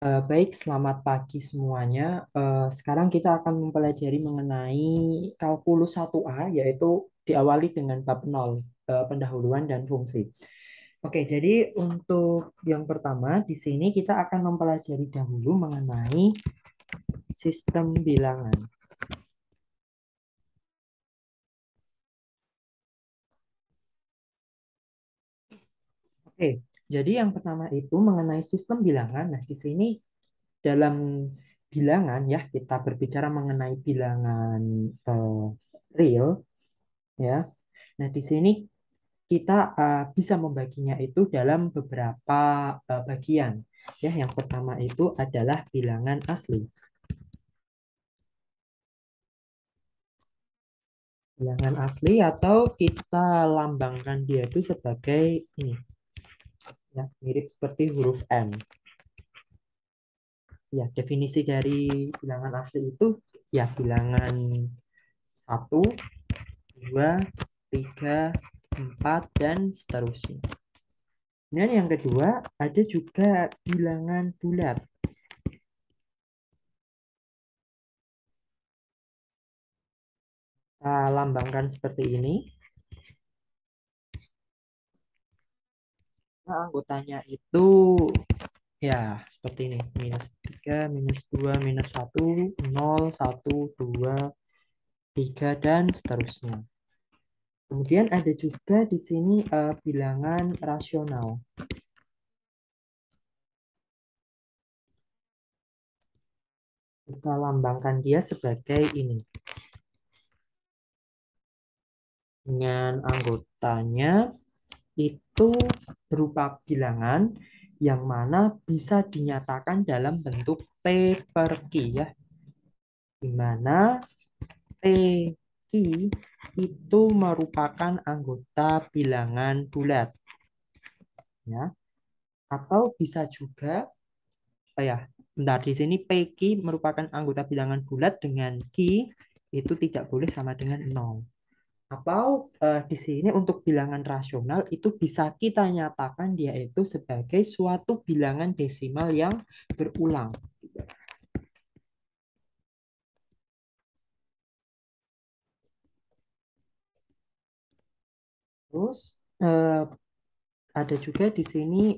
Baik, selamat pagi semuanya. Sekarang kita akan mempelajari mengenai kalkulus 1A, yaitu diawali dengan bab nol, pendahuluan dan fungsi. Oke, jadi untuk yang pertama, di sini kita akan mempelajari dahulu mengenai sistem bilangan. Oke, jadi yang pertama itu mengenai sistem bilangan. Nah, di sini dalam bilangan ya, kita berbicara mengenai bilangan eh, real ya. Nah, di sini kita bisa membaginya itu dalam beberapa bagian. Ya, yang pertama itu adalah bilangan asli. Bilangan asli atau kita lambangkan dia itu sebagai ini, ya, mirip seperti huruf M. Ya, definisi dari bilangan asli itu ya bilangan satu, 2, 3, 4 dan seterusnya. Dan yang kedua ada juga bilangan bulat. Kita lambangkan seperti ini. Nah, anggotanya itu ya seperti ini. Minus 3, minus 2, minus 1, 0, 1, 2, 3, dan seterusnya. Kemudian ada juga di sini bilangan rasional. Kita lambangkan dia sebagai ini. Dengan anggotanya itu berupa bilangan yang mana bisa dinyatakan dalam bentuk P per Q ya. Di mana P Q itu merupakan anggota bilangan bulat ya. Atau bisa juga ya, bentar di sini P Q merupakan anggota bilangan bulat dengan Q itu tidak boleh sama dengan nol. Atau di sini untuk bilangan rasional itu bisa kita nyatakan dia itu sebagai suatu bilangan desimal yang berulang. Terus eh, ada juga di sini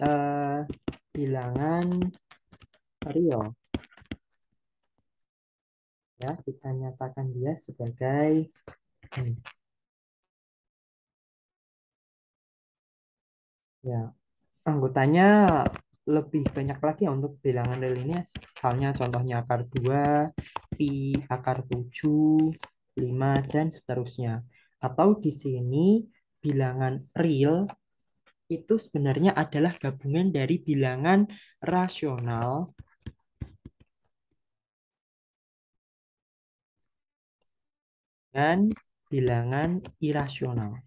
bilangan real ya, kita nyatakan dia sebagai ini. Ya, anggotanya lebih banyak lagi ya untuk bilangan real ini. Misalnya contohnya akar 2, pi, akar 7, 5, dan seterusnya. Atau di sini bilangan real itu sebenarnya adalah gabungan dari bilangan rasional dan bilangan irasional.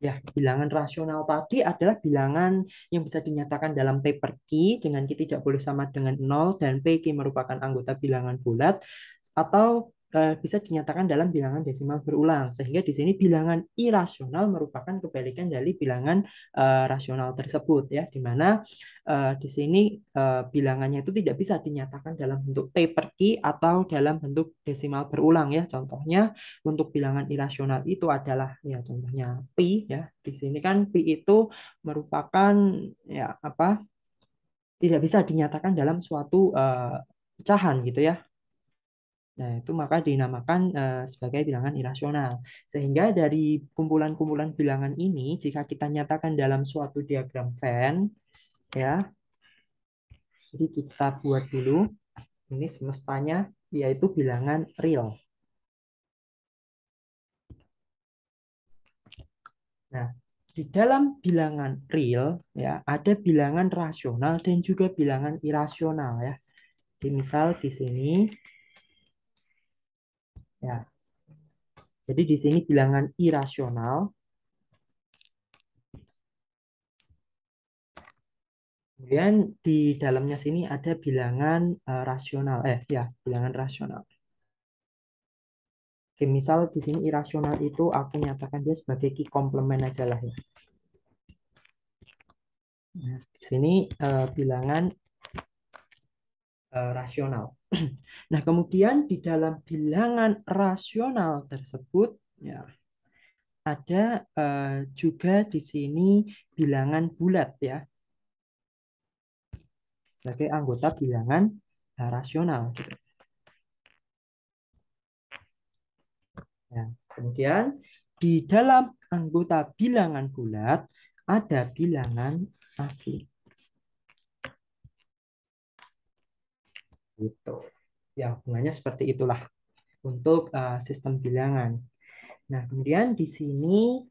Ya, bilangan rasional tadi adalah bilangan yang bisa dinyatakan dalam paper key dengan key tidak boleh sama dengan nol dan p key merupakan anggota bilangan bulat atau bisa dinyatakan dalam bilangan desimal berulang. Sehingga di sini bilangan irasional merupakan kebalikan dari bilangan rasional tersebut ya, di mana di sini bilangannya itu tidak bisa dinyatakan dalam bentuk paper key atau dalam bentuk desimal berulang ya. Contohnya untuk bilangan irasional itu adalah ya contohnya pi ya. Di sini kan pi itu merupakan ya apa? Tidak bisa dinyatakan dalam suatu pecahan gitu ya. Nah, itu maka dinamakan sebagai bilangan irasional. Sehingga dari kumpulan-kumpulan bilangan ini jika kita nyatakan dalam suatu diagram Venn ya. Jadi kita buat dulu ini semestanya yaitu bilangan real. Nah, di dalam bilangan real ya ada bilangan rasional dan juga bilangan irasional ya. Di misal di sini ya. Jadi di sini bilangan irasional. Kemudian di dalamnya sini ada bilangan rasional. Ya, bilangan rasional. Oke, misal di sini irasional itu aku nyatakan dia sebagai key komplement aja lah ya. Nah, di sini bilangan rasional. Nah, kemudian di dalam bilangan rasional tersebut ya ada juga di sini bilangan bulat ya sebagai anggota bilangan rasional gitu. Ya, kemudian di dalam anggota bilangan bulat ada bilangan asli gitu. Ya, hubungannya seperti itulah untuk sistem bilangan. Nah, kemudian di sini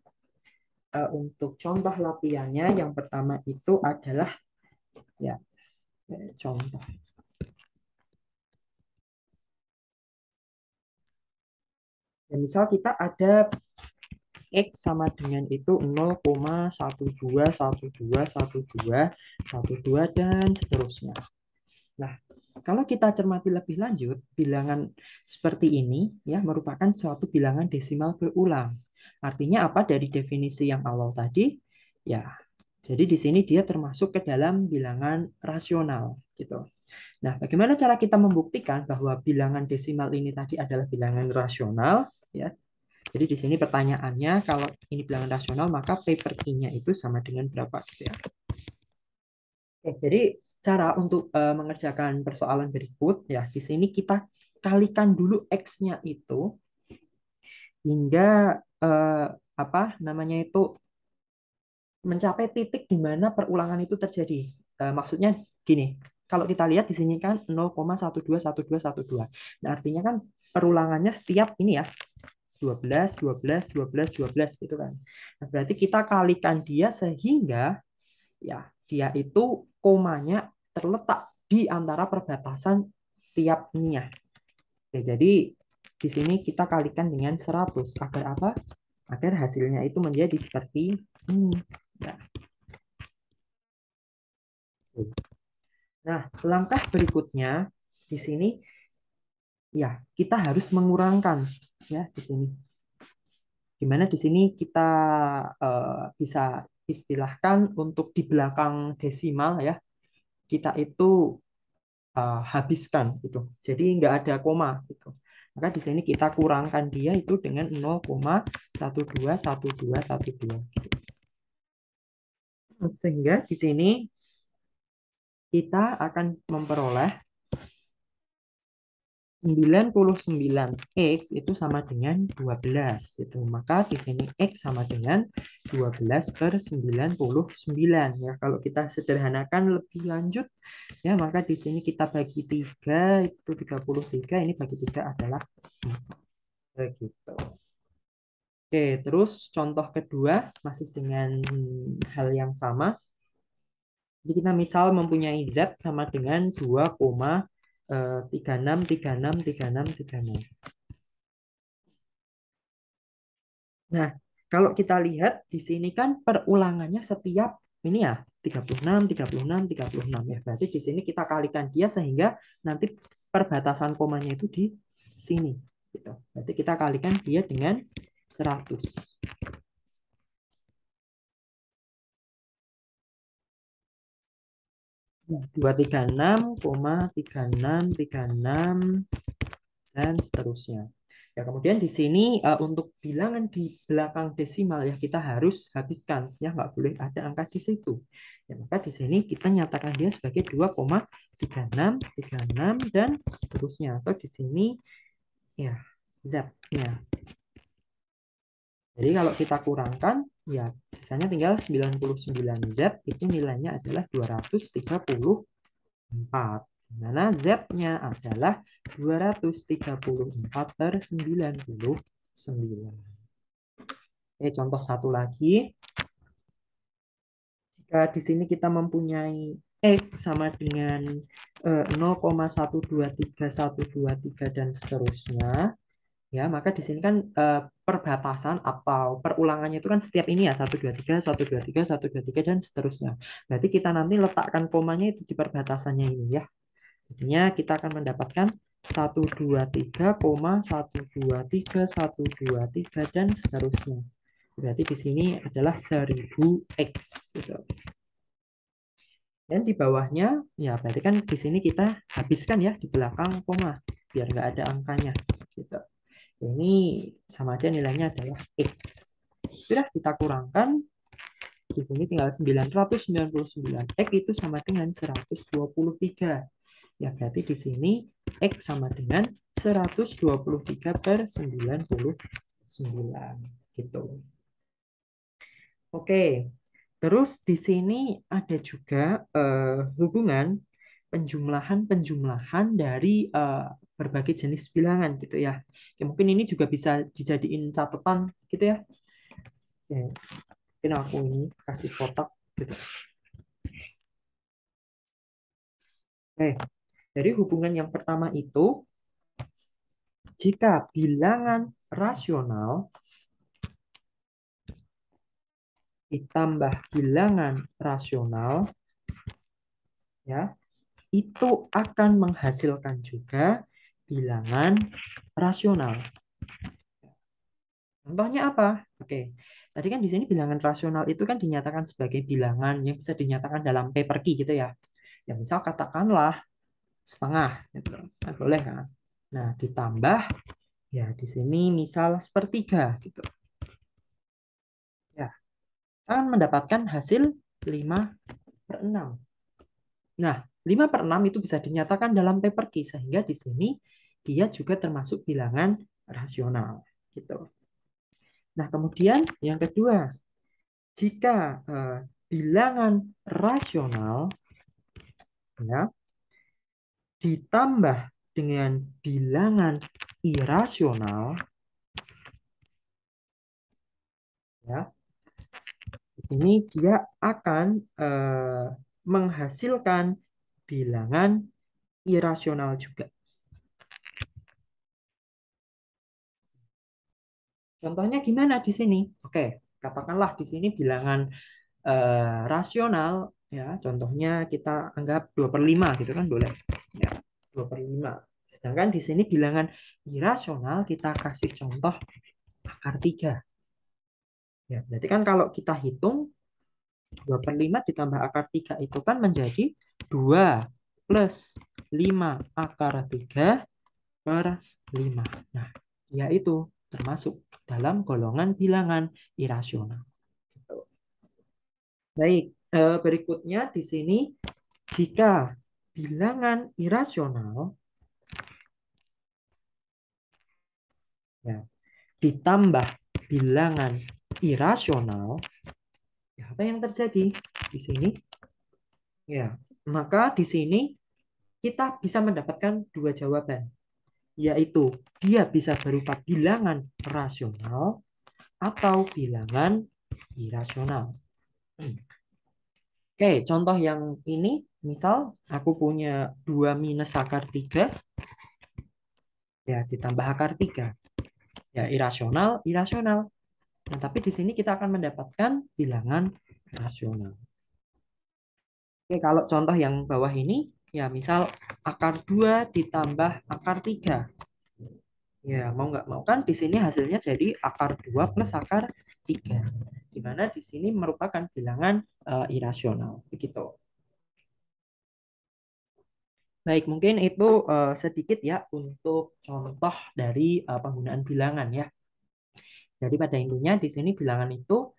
untuk contoh latihannya yang pertama itu adalah ya contoh. Ya, misal kita ada X sama dengan itu 0,12121212 dan seterusnya. Nah, kalau kita cermati lebih lanjut, bilangan seperti ini ya merupakan suatu bilangan desimal berulang. Artinya apa dari definisi yang awal tadi? Ya, jadi di sini dia termasuk ke dalam bilangan rasional gitu. Nah, bagaimana cara kita membuktikan bahwa bilangan desimal ini tadi adalah bilangan rasional ya? Jadi di sini pertanyaannya kalau ini bilangan rasional maka P per Q-nya itu sama dengan berapa gitu ya. Oke, jadi cara untuk mengerjakan persoalan berikut ya di sini kita kalikan dulu X-nya itu hingga eh, apa namanya itu mencapai titik di mana perulangan itu terjadi. Maksudnya gini, kalau kita lihat di sini kan 0,121212. Nah, artinya kan perulangannya setiap ini ya 12, 12, 12, 12 gitu kan. Nah, berarti kita kalikan dia sehingga ya dia itu komanya terletak di antara perbatasan tiap ininya. Oke, jadi di sini kita kalikan dengan 100 agar apa? Agar hasilnya itu menjadi seperti ini. Ya. Nah, langkah berikutnya di sini ya kita harus mengurangkan ya di sini. Di mana di sini kita bisa istilahkan untuk di belakang desimal ya kita itu habiskan gitu. Jadi nggak ada koma gitu. Maka di sini kita kurangkan dia itu dengan 0,121212. Sehingga di sini kita akan memperoleh 99 X itu sama dengan 12 itu. Maka di sini X sama dengan 12 per 99 ya. Kalau kita sederhanakan lebih lanjut ya maka di sini kita bagi 3 itu 33 ini bagi 3 adalah 4. Begitu. Oke, terus contoh kedua masih dengan hal yang sama. Jadi kita misal mempunyai Z sama dengan 2,36363636. Nah, kalau kita lihat di sini kan perulangannya setiap ini ya 36, 36, 36 ya. Berarti di sini kita kalikan dia sehingga nanti perbatasan komanya itu di sini gitu. Berarti kita kalikan dia dengan 100. Nah, 236,3636 dan seterusnya. Ya, kemudian di sini untuk bilangan di belakang desimal ya kita harus habiskan ya nggak boleh ada angka di situ. Ya, maka di sini kita nyatakan dia sebagai 2,3636 dan seterusnya atau di sini ya Z-nya. Jadi kalau kita kurangkan ya misalnya tinggal 99Z itu nilainya adalah 234. Di mana Z-nya adalah 234 per 99. Oke, contoh satu lagi. Jika di sini kita mempunyai X sama dengan 0,123123 dan seterusnya, ya maka di sini kan perbatasan atau perulangannya itu kan setiap ini ya 123 123 123 dan seterusnya. Berarti kita nanti letakkan komanya itu di perbatasannya ini ya. Jadinya kita akan mendapatkan 123,123 123 dan seterusnya. Berarti di sini adalah 1000 X gitu. Dan di bawahnya, ya berarti kan di sini kita habiskan ya di belakang koma, biar nggak ada angkanya. Gitu. Ini sama aja nilainya adalah X. Sudah kita kurangkan, di sini tinggal 999. X itu sama dengan 123. Ya, berarti di sini X sama dengan 123 per 99. Gitu. Oke, terus di sini ada juga hubungan penjumlahan-penjumlahan dari berbagai jenis bilangan gitu ya. Oke, mungkin ini juga bisa dijadiin catatan gitu ya. Oke, mungkin aku ini kasih kotak gitu. Oke, dari hubungan yang pertama itu, jika bilangan rasional ditambah bilangan rasional, ya, itu akan menghasilkan juga bilangan rasional. Contohnya apa? Oke, tadi kan di sini bilangan rasional itu kan dinyatakan sebagai bilangan yang bisa dinyatakan dalam paper key gitu ya. Ya misal katakanlah setengah, gitu. Kan boleh kan? Nah, ditambah ya di sini misal sepertiga gitu. Ya, akan mendapatkan hasil 5/6. Nah, 5/6 itu bisa dinyatakan dalam paper key sehingga di sini dia juga termasuk bilangan rasional gitu. Nah, kemudian yang kedua, jika bilangan rasional ya ditambah dengan bilangan irasional ya, di sini dia akan menghasilkan bilangan irasional juga. Contohnya gimana di sini? Oke, katakanlah di sini bilangan rasional ya, contohnya kita anggap 2/5 gitu kan boleh. Ya, 2/5. Sedangkan di sini bilangan irasional kita kasih contoh akar 3. Ya, berarti kan kalau kita hitung 2/5 ditambah akar 3 itu kan menjadi 2 plus 5 akar 3/5. Nah, yaitu termasuk dalam golongan bilangan irasional. Gitu. Baik, berikutnya di sini jika bilangan irasional ya, ditambah bilangan irasional, ya, apa yang terjadi di sini? Ya, maka di sini kita bisa mendapatkan dua jawaban, yaitu dia bisa berupa bilangan rasional atau bilangan irasional. Oke, contoh yang ini, misal aku punya 2 minus akar 3, ya ditambah akar 3. Ya, irasional, irasional. Nah, tapi di sini kita akan mendapatkan bilangan rasional. Oke, kalau contoh yang bawah ini, ya misal akar 2 ditambah akar 3. Ya, mau nggak mau kan di sini hasilnya jadi akar 2 plus akar 3. Di mana di sini merupakan bilangan irasional. Begitu. Baik, mungkin itu sedikit ya untuk contoh dari penggunaan bilangan ya. Jadi pada intinya di sini bilangan itu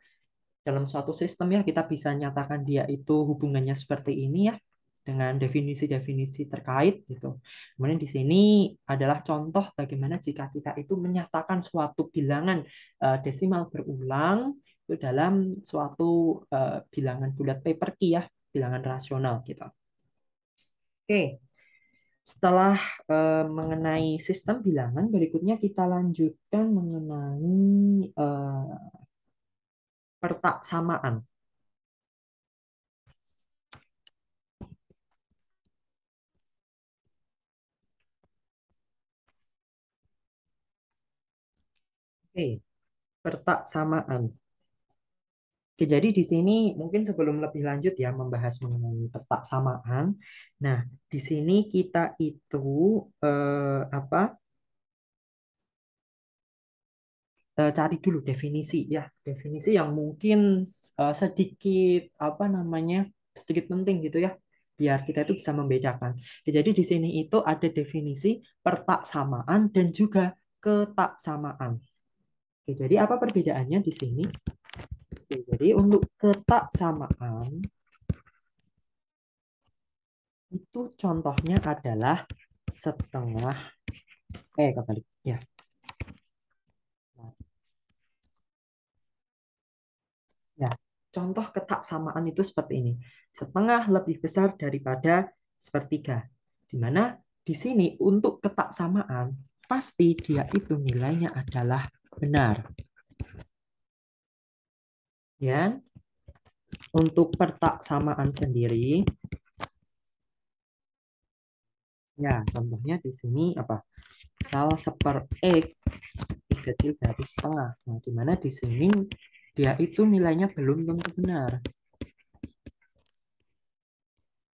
dalam suatu sistem ya kita bisa nyatakan dia itu hubungannya seperti ini ya dengan definisi-definisi terkait gitu. Kemudian di sini adalah contoh bagaimana jika kita itu menyatakan suatu bilangan desimal berulang itu dalam suatu bilangan bulat paper key ya, bilangan rasional gitu. Oke, setelah mengenai sistem bilangan, berikutnya kita lanjutkan mengenai pertaksamaan. Oke, pertaksamaan. Oke, jadi di sini mungkin sebelum lebih lanjut ya membahas mengenai pertaksamaan. Nah, di sini kita itu apa? Cari dulu definisi ya, definisi yang mungkin sedikit apa namanya? sedikit penting gitu ya, biar kita itu bisa membedakan. Jadi di sini itu ada definisi pertaksamaan dan juga ketaksamaan. Oke, jadi apa perbedaannya di sini? Oke, jadi untuk ketaksamaan itu contohnya adalah setengah kebalik ya. Ya, contoh ketaksamaan itu seperti ini. Setengah lebih besar daripada sepertiga. Di mana di sini untuk ketaksamaan pasti dia itu nilainya adalah benar. Ya, untuk pertaksamaan sendiri, ya contohnya di sini apa? Misal X lebih kecil dari setengah. Nah, di mana di sini dia itu nilainya belum tentu benar.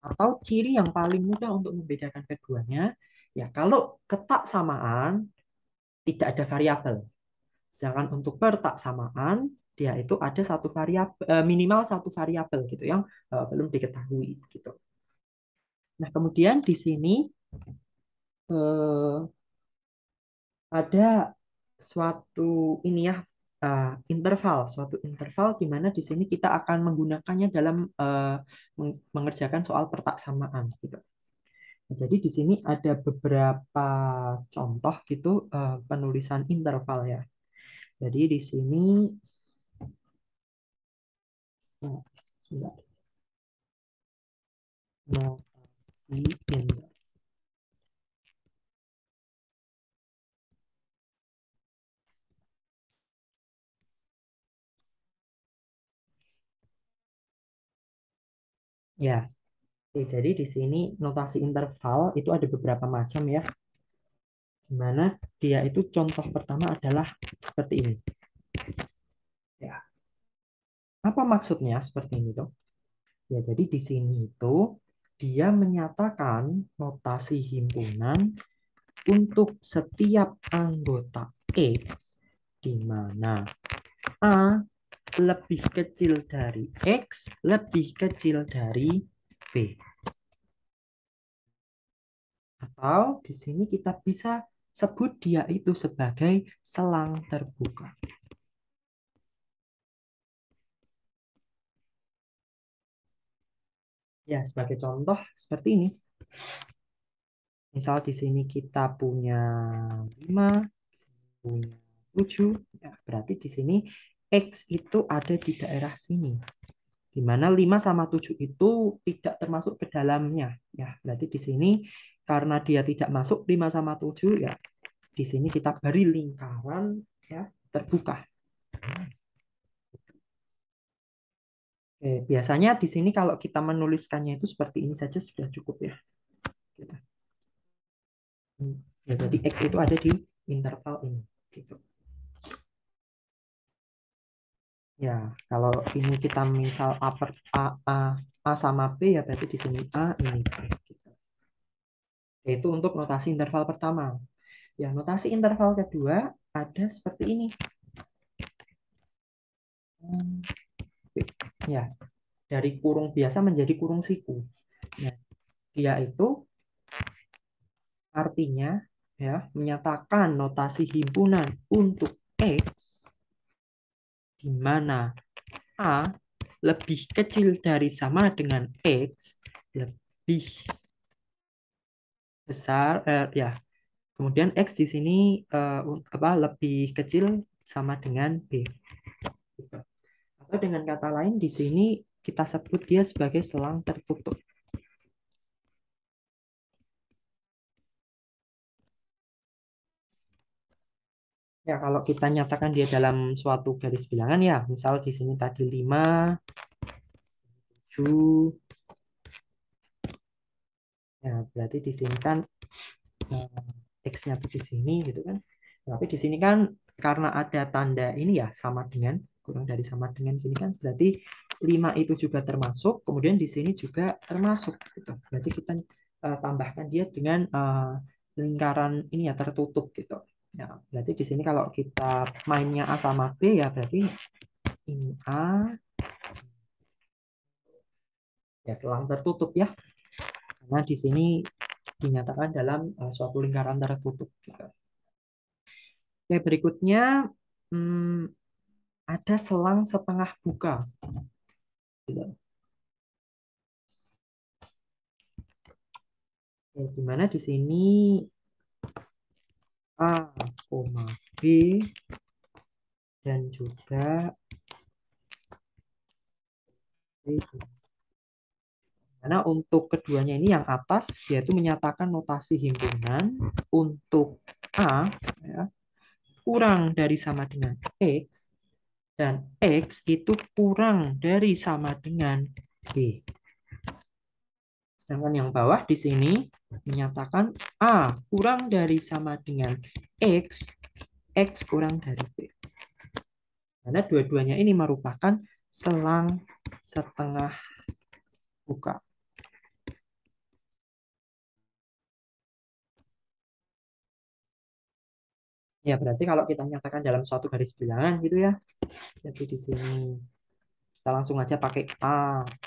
Atau ciri yang paling mudah untuk membedakan keduanya, ya kalau ketaksamaan tidak ada variabel. Sedangkan untuk pertaksamaan dia itu ada satu variabel, minimal satu variabel gitu yang belum diketahui gitu. Nah, kemudian di sini eh, ada suatu ini ya, suatu interval di mana di sini kita akan menggunakannya dalam mengerjakan soal pertaksamaan gitu. Nah, jadi di sini ada beberapa contoh gitu penulisan interval ya. Jadi di sini oh, sebentar. Notasi interval. Ya, oke, jadi di sini notasi interval itu ada beberapa macam ya. Di mana dia itu contoh pertama adalah seperti ini. Ya, apa maksudnya seperti ini tuh? Ya, jadi di sini itu dia menyatakan notasi himpunan untuk setiap anggota X di mana A lebih kecil dari X lebih kecil dari B. Atau di sini kita bisa sebut dia itu sebagai selang terbuka. Ya, sebagai contoh seperti ini. Misal di sini kita punya 5, punya 7, ya, berarti di sini X itu ada di daerah sini. Di mana 5 sama 7 itu tidak termasuk ke dalamnya. Ya, berarti di sini karena dia tidak masuk 5 sama 7 ya, di sini kita beri lingkaran ya terbuka. Biasanya di sini kalau kita menuliskannya itu seperti ini saja sudah cukup ya. Gitu. Ya, jadi X itu ada di interval ini. Gitu. Ya, kalau ini kita misal A sama B ya berarti di sini A ini B. Gitu. Itu untuk notasi interval pertama. Ya, notasi interval kedua ada seperti ini. Ya, dari kurung biasa menjadi kurung siku. Nah, dia itu artinya ya menyatakan notasi himpunan untuk X di mana A lebih kecil dari sama dengan X lebih besar ya. Kemudian X di sini apa lebih kecil sama dengan B. Gitu. Atau dengan kata lain di sini kita sebut dia sebagai selang tertutup. Ya, kalau kita nyatakan dia dalam suatu garis bilangan ya, misal di sini tadi 5, 7, ya berarti di sini kan X-nya tuh di sini gitu kan. Tapi di sini kan karena ada tanda ini ya sama dengan kurang dari sama dengan sini kan berarti 5 itu juga termasuk, kemudian di sini juga termasuk gitu. Berarti kita tambahkan dia dengan lingkaran ini ya tertutup gitu. Ya, berarti di sini kalau kita mainnya A sama B ya berarti ini A, Ya, selang tertutup ya. Karena di sini dinyatakan dalam suatu lingkaran tertutup. Gitu. Oke, berikutnya hmm, ada selang setengah buka. Gitu. Oke, di mana di sini A, koma B, dan juga B. Karena untuk keduanya ini yang atas, yaitu menyatakan notasi himpunan untuk A ya, kurang dari sama dengan X, dan X itu kurang dari sama dengan B. Sedangkan yang bawah di sini menyatakan A kurang dari sama dengan X, X kurang dari B. Karena dua-duanya ini merupakan selang setengah buka. Ya, berarti kalau kita nyatakan dalam suatu garis bilangan gitu ya. Jadi di sini kita langsung aja pakai A, B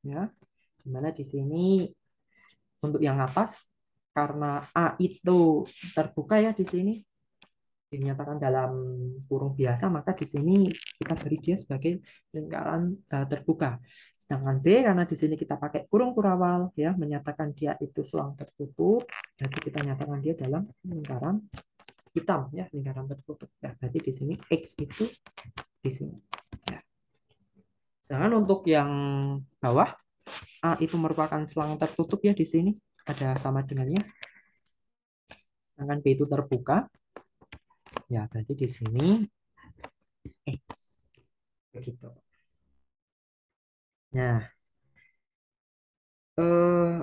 ya. Dimana di sini untuk yang atas karena A itu terbuka ya di sini dinyatakan dalam kurung biasa, maka di sini kita beri dia sebagai lingkaran terbuka. Sedangkan B karena di sini kita pakai kurung kurawal ya menyatakan dia itu selang tertutup, jadi kita nyatakan dia dalam lingkaran hitam ya, lingkaran tertutup. Ya, berarti di sini X itu di sini. Ya. Sedangkan untuk yang bawah A itu merupakan selang tertutup ya di sini ada sama dengannya. Sedangkan B itu terbuka. Ya, berarti di sini X begitu. Nah, eh,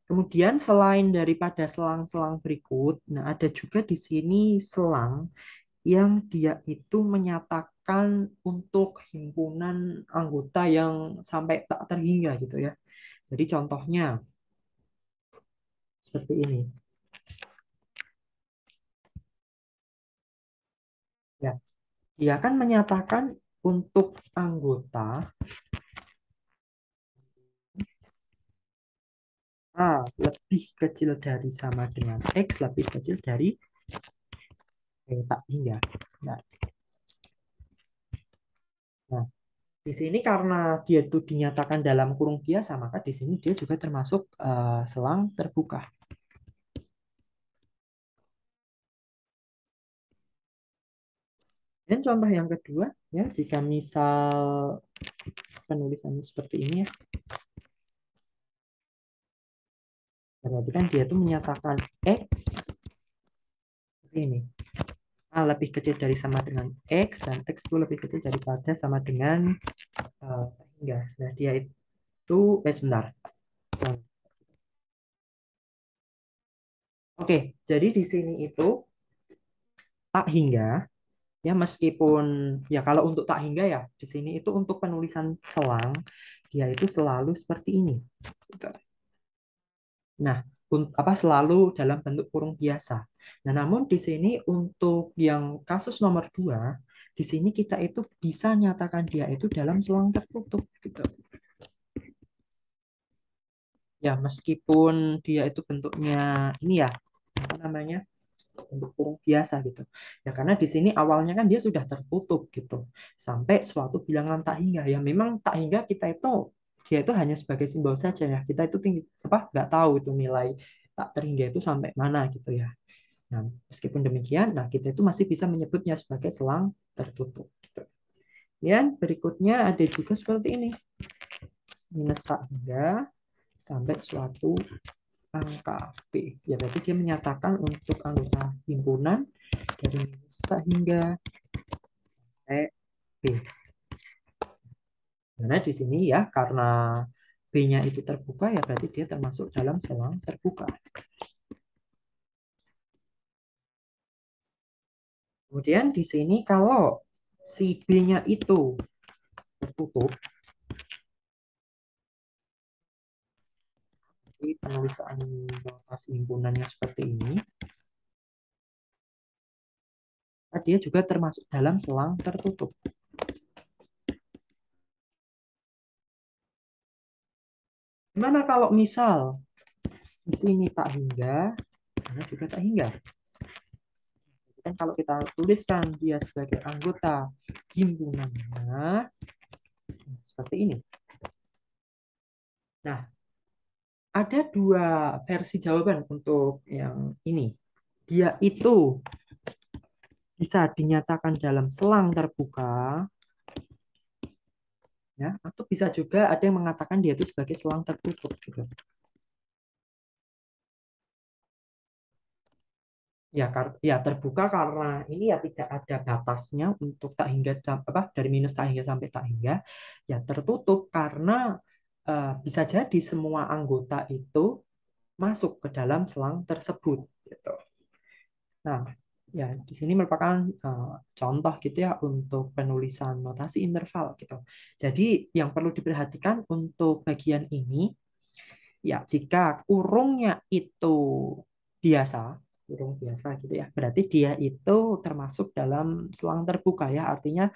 kemudian selain daripada selang-selang berikut, nah ada juga di sini selang yang dia itu menyatakan untuk himpunan anggota yang sampai tak terhingga gitu ya. Jadi contohnya seperti ini. Ya, dia kan menyatakan untuk anggota A lebih kecil dari sama dengan X lebih kecil dari tak hingga. Nah, nah, di sini karena dia itu dinyatakan dalam kurung biasa, maka di sini dia juga termasuk selang terbuka. Dan contoh yang kedua, ya, jika misal penulisannya seperti ini ya, berarti kan dia itu menyatakan X seperti ini. A lebih kecil dari sama dengan X, dan X itu lebih kecil daripada sama dengan hingga. Nah, dia itu, sebentar. Nah, oke, jadi di sini itu tak hingga. Ya, meskipun ya kalau untuk tak hingga ya di sini itu untuk penulisan selang dia itu selalu seperti ini. Gitu. Nah, apa selalu dalam bentuk kurung biasa. Nah, namun di sini untuk yang kasus nomor dua, di sini kita itu bisa nyatakan dia itu dalam selang tertutup gitu. Ya, meskipun dia itu bentuknya ini ya, apa namanya? Untuk kurung biasa gitu. Ya karena di sini awalnya kan dia sudah tertutup gitu. Sampai suatu bilangan tak hingga. Ya memang tak hingga kita itu dia itu hanya sebagai simbol saja ya. Kita itu tinggi apa nggak tahu itu nilai tak terhingga itu sampai mana gitu ya. Nah, meskipun demikian, nah kita itu masih bisa menyebutnya sebagai selang tertutup. Gitu. Dan berikutnya ada juga seperti ini. Minus tak hingga sampai suatu angka P. Ya berarti dia menyatakan untuk anggota himpunan dari minus tak hingga B. Karena di sini ya, karena B-nya itu terbuka, ya berarti dia termasuk dalam selang terbuka. Kemudian di sini kalau si B-nya itu tertutup, di penulisan notasi himpunannya seperti ini, dia juga termasuk dalam selang tertutup. Gimana kalau misal di sini tak hingga, sana juga tak hingga. Dan kalau kita tuliskan dia sebagai anggota himpunannya, seperti ini. Nah, ada dua versi jawaban untuk yang ini. Dia itu bisa dinyatakan dalam selang terbuka, ya, atau bisa juga ada yang mengatakan dia itu sebagai selang tertutup gitu. Ya, ya terbuka karena ini ya tidak ada batasnya untuk tak hingga apa dari minus tak hingga sampai tak hingga. Ya tertutup karena bisa jadi semua anggota itu masuk ke dalam selang tersebut gitu. Nah, ya di sini merupakan contoh gitu ya untuk penulisan notasi interval gitu. Jadi yang perlu diperhatikan untuk bagian ini ya jika kurungnya itu biasa, kurung biasa gitu ya, berarti dia itu termasuk dalam selang terbuka ya, artinya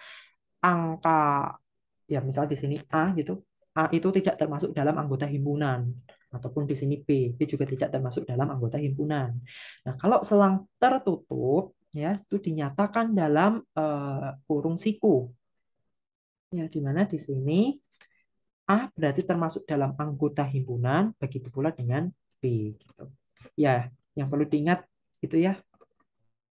angka ya misal di sini A gitu, A itu tidak termasuk dalam anggota himpunan ataupun di sini B juga tidak termasuk dalam anggota himpunan. Nah, kalau selang tertutup ya itu dinyatakan dalam kurung siku. Ya, di mana di sini A berarti termasuk dalam anggota himpunan, begitu pula dengan B gitu. Ya, yang perlu diingat itu ya,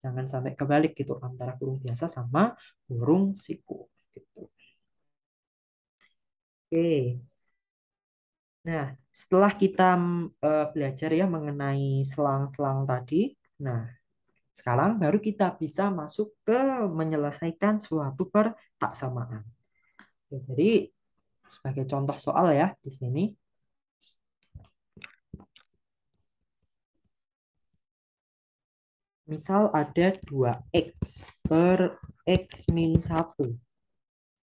jangan sampai kebalik gitu antara kurung biasa sama kurung siku gitu. Oke. Nah, setelah kita belajar ya mengenai selang-selang tadi, nah sekarang baru kita bisa masuk ke menyelesaikan suatu pertaksamaan. Oke, jadi sebagai contoh soal ya di sini, misal ada 2x per x min 1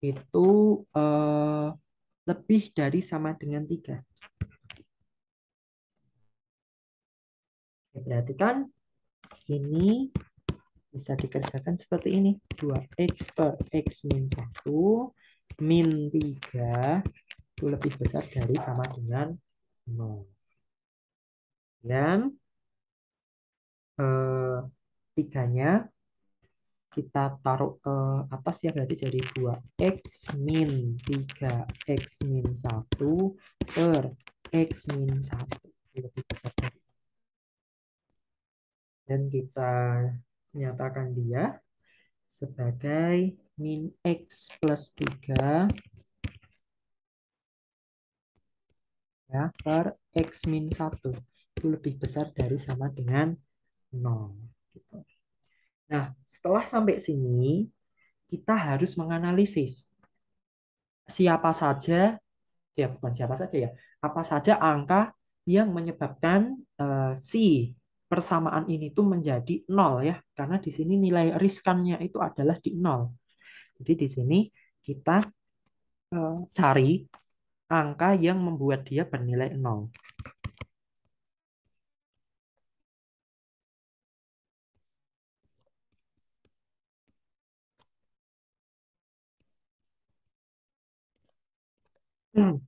itu eh, lebih dari sama dengan 3. Ya, berarti kan ini bisa dikerjakan seperti ini. 2x per x min 1 min 3 itu lebih besar dari sama dengan 0. Dan eh, tiganya kita taruh ke atas ya, berarti jadi 2x min 3x min 1 per x min 1 lebih besar dari. Dan kita nyatakan dia sebagai min x plus 3 ya, per x min 1 itu lebih besar dari sama dengan 0. Gitu. Nah, setelah sampai sini, kita harus menganalisis siapa saja, ya bukan siapa saja ya, apa saja angka yang menyebabkan si persamaan ini tuh menjadi 0 ya, karena di sini nilai riskannya itu adalah di 0. Jadi di sini kita cari angka yang membuat dia bernilai 0.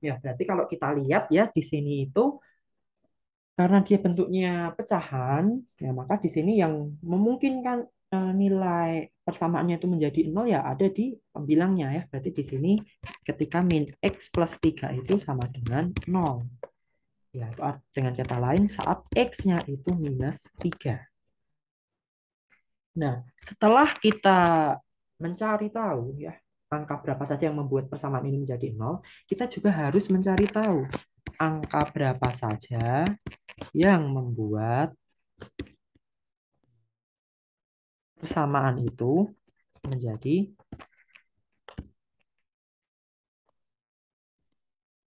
Ya, berarti kalau kita lihat ya di sini itu karena dia bentuknya pecahan, ya maka di sini yang memungkinkan nilai persamaannya itu menjadi 0 ya ada di pembilangnya ya. Berarti di sini ketika min x plus 3 itu sama dengan 0. Ya, itu dengan kata lain saat x-nya itu minus 3. Nah, setelah kita mencari tahu ya angka berapa saja yang membuat persamaan ini menjadi 0, kita juga harus mencari tahu angka berapa saja yang membuat persamaan itu menjadi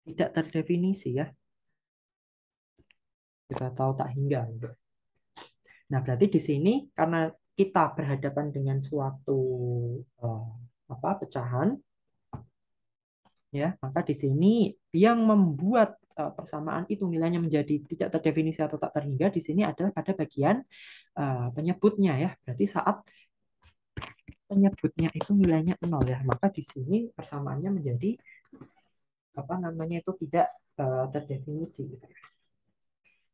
tidak terdefinisi ya. Kita tahu tak hingga gitu. Nah, berarti di sini karena kita berhadapan dengan suatu eh, pecahan ya, maka di sini yang membuat persamaan itu nilainya menjadi tidak terdefinisi atau tak terhingga di sini adalah pada bagian penyebutnya ya. Berarti saat penyebutnya itu nilainya 0 ya, maka di sini persamaannya menjadi apa namanya itu tidak terdefinisi gitu ya.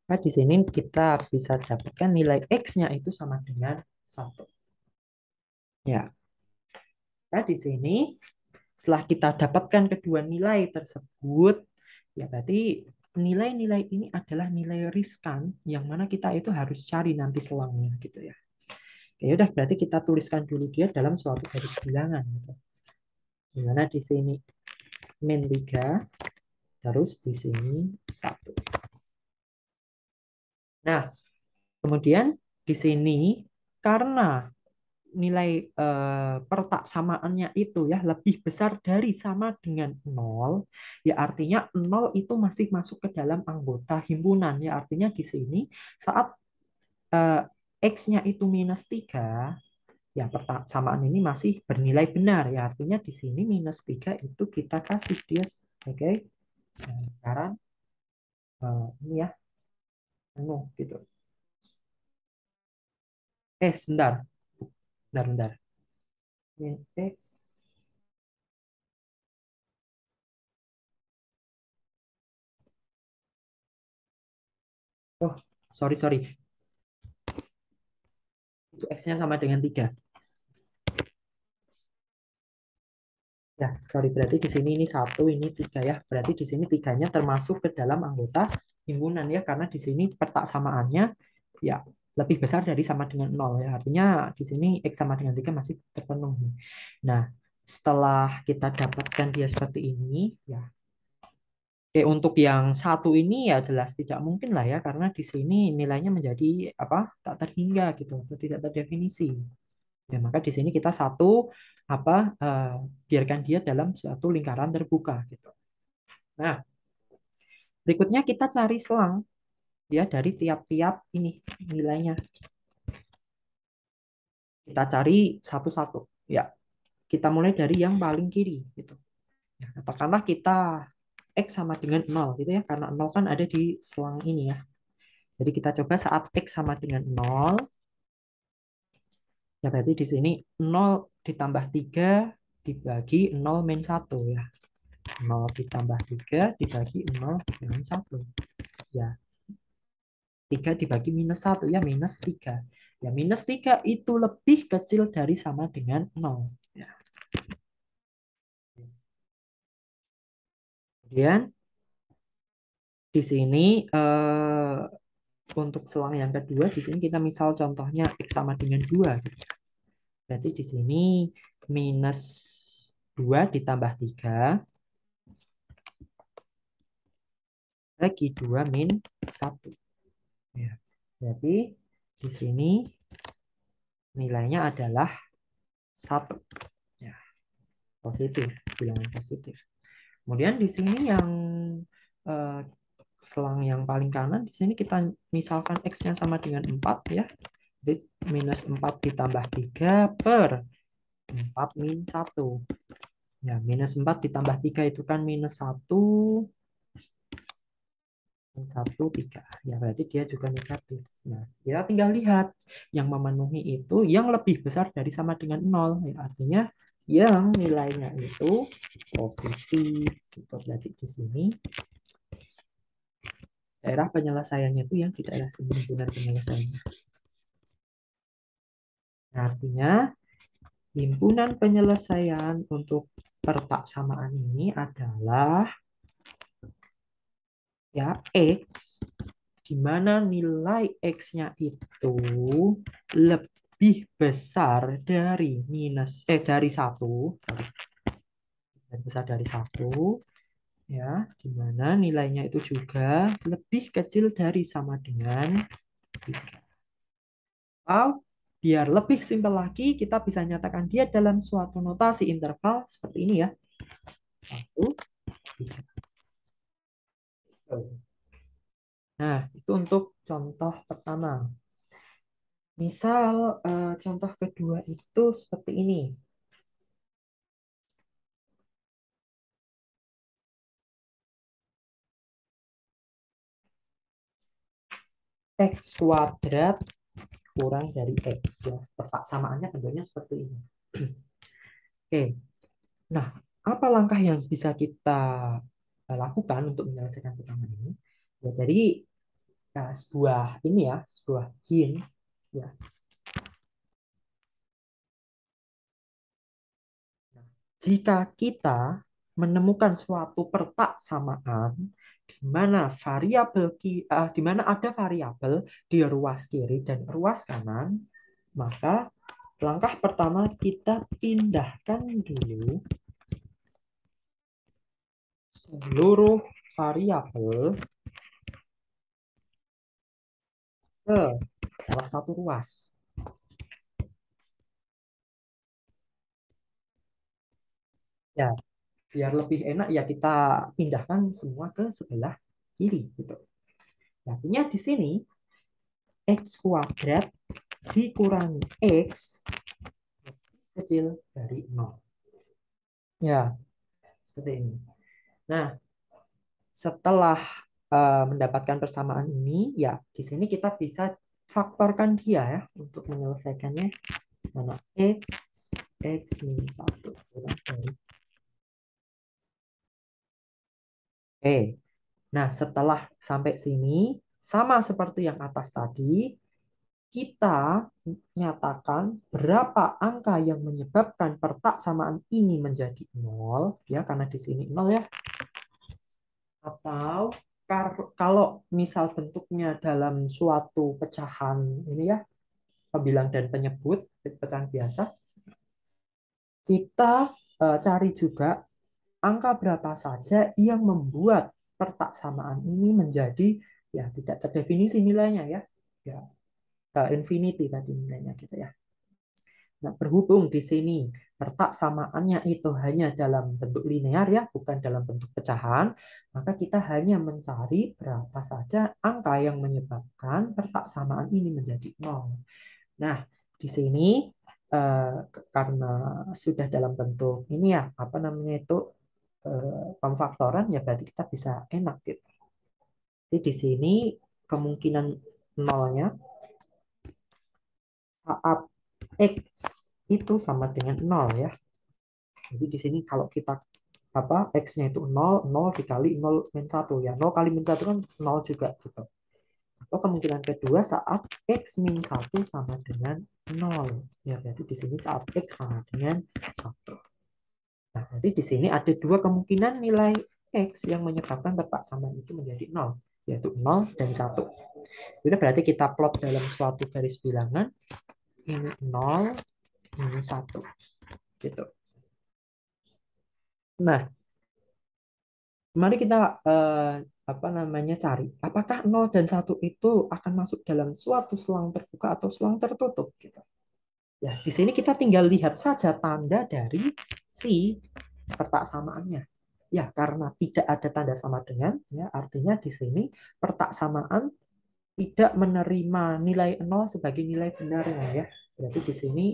Nah, di sini kita bisa dapatkan nilai X-nya itu sama dengan 1. Ya, nah di sini setelah kita dapatkan kedua nilai tersebut, ya berarti nilai-nilai ini adalah nilai riskan yang mana kita itu harus cari nanti selangnya gitu ya. Oke, udah berarti kita tuliskan dulu dia dalam suatu garis bilangan gitu. Dimana di sini min 3, terus di sini 1. Nah, kemudian di sini karena nilai pertak samaannya itu ya lebih besar dari sama dengan nol, ya artinya nol itu masih masuk ke dalam anggota himpunan. Ya artinya di sini saat eh, X-nya itu minus 3, ya pertak samaan ini masih bernilai benar. Ya artinya di sini minus 3 itu kita kasih dia sebagai lingkaran ini ya, penuh gitu. Sebentar. Bentar, bentar. Min X. Oh, sorry, sorry. Itu X-nya sama dengan 3. Ya, sorry. Berarti di sini ini 1, ini 3 ya. Berarti di sini tiganya termasuk ke dalam anggota himpunan ya. Karena di sini petak samaannya ya lebih besar dari sama dengan nol ya. Artinya di sini X sama dengan 3 masih terpenuhi. Nah, setelah kita dapatkan dia seperti ini, ya. Oke, untuk yang satu ini ya jelas tidak mungkin lah ya. Karena di sini nilainya menjadi apa tak terhingga gitu. Atau tidak terdefinisi. Ya, maka di sini kita satu apa biarkan dia dalam suatu lingkaran terbuka gitu. Nah, berikutnya kita cari selang ya dari tiap-tiap ini nilainya. Kita cari satu-satu. Ya, kita mulai dari yang paling kiri gitu. Ya, katakanlah kita X sama dengan nol gitu ya karena nol kan ada di selang ini ya. Jadi kita coba saat X sama dengan nol, ya berarti di sini nol ditambah 3 dibagi nol min satu ya. Nol ditambah 3 dibagi nol dengan satu. Ya, 3 dibagi minus satu ya minus 3. Ya, minus 3 itu lebih kecil dari sama dengan nol. Ya. Kemudian di sini untuk selang yang kedua, di sini kita misal contohnya X sama dengan 2. Berarti di sini minus 2 ditambah 3 bagi 2 min 1. Ya. Berarti di sini nilainya adalah 1. Ya, positif, bilangan positif. Kemudian di sini yang eh, selang yang paling kanan, di sini kita misalkan X-nya sama dengan 4 ya. Jadi minus 4 ditambah 3 per 4 min 1. Ya, minus 4 ditambah 3 itu kan minus 1, min 1, 3. Ya, berarti dia juga negatif. Nah, kita tinggal lihat yang memenuhi itu yang lebih besar dari sama dengan nol. Ya, artinya yang nilainya itu positif. Gitu. Berarti di sini daerah penyelesaiannya itu yang di daerah sini himpunan penyelesaiannya. Nah, artinya himpunan penyelesaian untuk pertak samaan ini adalah ya X, di mana nilai X-nya itu lebih besar dari dari satu, lebih besar dari satu, ya, di mana nilainya itu juga lebih kecil dari sama dengan 3. Atau biar lebih simpel lagi, kita bisa nyatakan dia dalam suatu notasi interval seperti ini ya. 1, 3. Nah, itu untuk contoh pertama. Misal contoh kedua itu seperti ini. X kuadrat kurang dari X. Ya. Petak samaannya bentuknya seperti ini. Oke. Nah, apa langkah yang bisa kita lakukan untuk menyelesaikan pertama ini. Ya, jadi sebuah ini ya, sebuah hint ya. Jika kita menemukan suatu pertak samaan di mana di mana ada variabel di ruas kiri dan ruas kanan, maka langkah pertama kita pindahkan dulu seluruh variabel ke salah satu ruas. Ya, biar lebih enak ya kita pindahkan semua ke sebelah kiri gitu. Artinya di sini x kuadrat dikurangi x kecil dari 0. Ya, seperti ini. Nah, setelah mendapatkan persamaan ini, ya di sini kita bisa faktorkan dia ya untuk menyelesaikannya. Mana x minus 1 kurang dari. Oke. Nah, setelah sampai sini, sama seperti yang atas tadi, kita nyatakan berapa angka yang menyebabkan pertak samaan ini menjadi 0, ya, karena di sini 0 ya. Atau kalau misal bentuknya dalam suatu pecahan ini ya, pembilang dan penyebut, pecahan biasa, kita cari juga angka berapa saja yang membuat pertak samaan ini menjadi ya tidak terdefinisi nilainya ya. Ya, infinity tadi nilainya gitu ya. Nah, berhubung di sini letak samaannya itu hanya dalam bentuk linear ya, bukan dalam bentuk pecahan, maka kita hanya mencari berapa saja angka yang menyebabkan letak samaan ini menjadi 0. Nah, di sini karena sudah dalam bentuk ini ya, apa namanya itu pemfaktoran ya berarti kita bisa enak gitu. Jadi di sini kemungkinan nolnya saat X itu sama dengan 0 ya. Jadi di sini kalau kita X-nya itu 0, 0 dikali 0 min 1 ya. 0 kali min 1 kan 0 juga gitu. Atau kemungkinan kedua saat X min 1 sama dengan 0. Ya, berarti di sini saat X sama dengan 1. Nah, nanti di sini ada dua kemungkinan nilai X yang menyebabkan letak samaan itu menjadi 0, yaitu 0 dan 1. Jadi berarti kita plot dalam suatu garis bilangan ini 0, ini 1. Gitu. Nah, mari kita apa namanya cari apakah 0 dan 1 itu akan masuk dalam suatu selang terbuka atau selang tertutup gitu. Ya, di sini kita tinggal lihat saja tanda dari si petak samaannya. Ya, karena tidak ada tanda sama dengan ya artinya di sini petak samaan tidak menerima nilai 0 sebagai nilai benarnya ya. Berarti di sini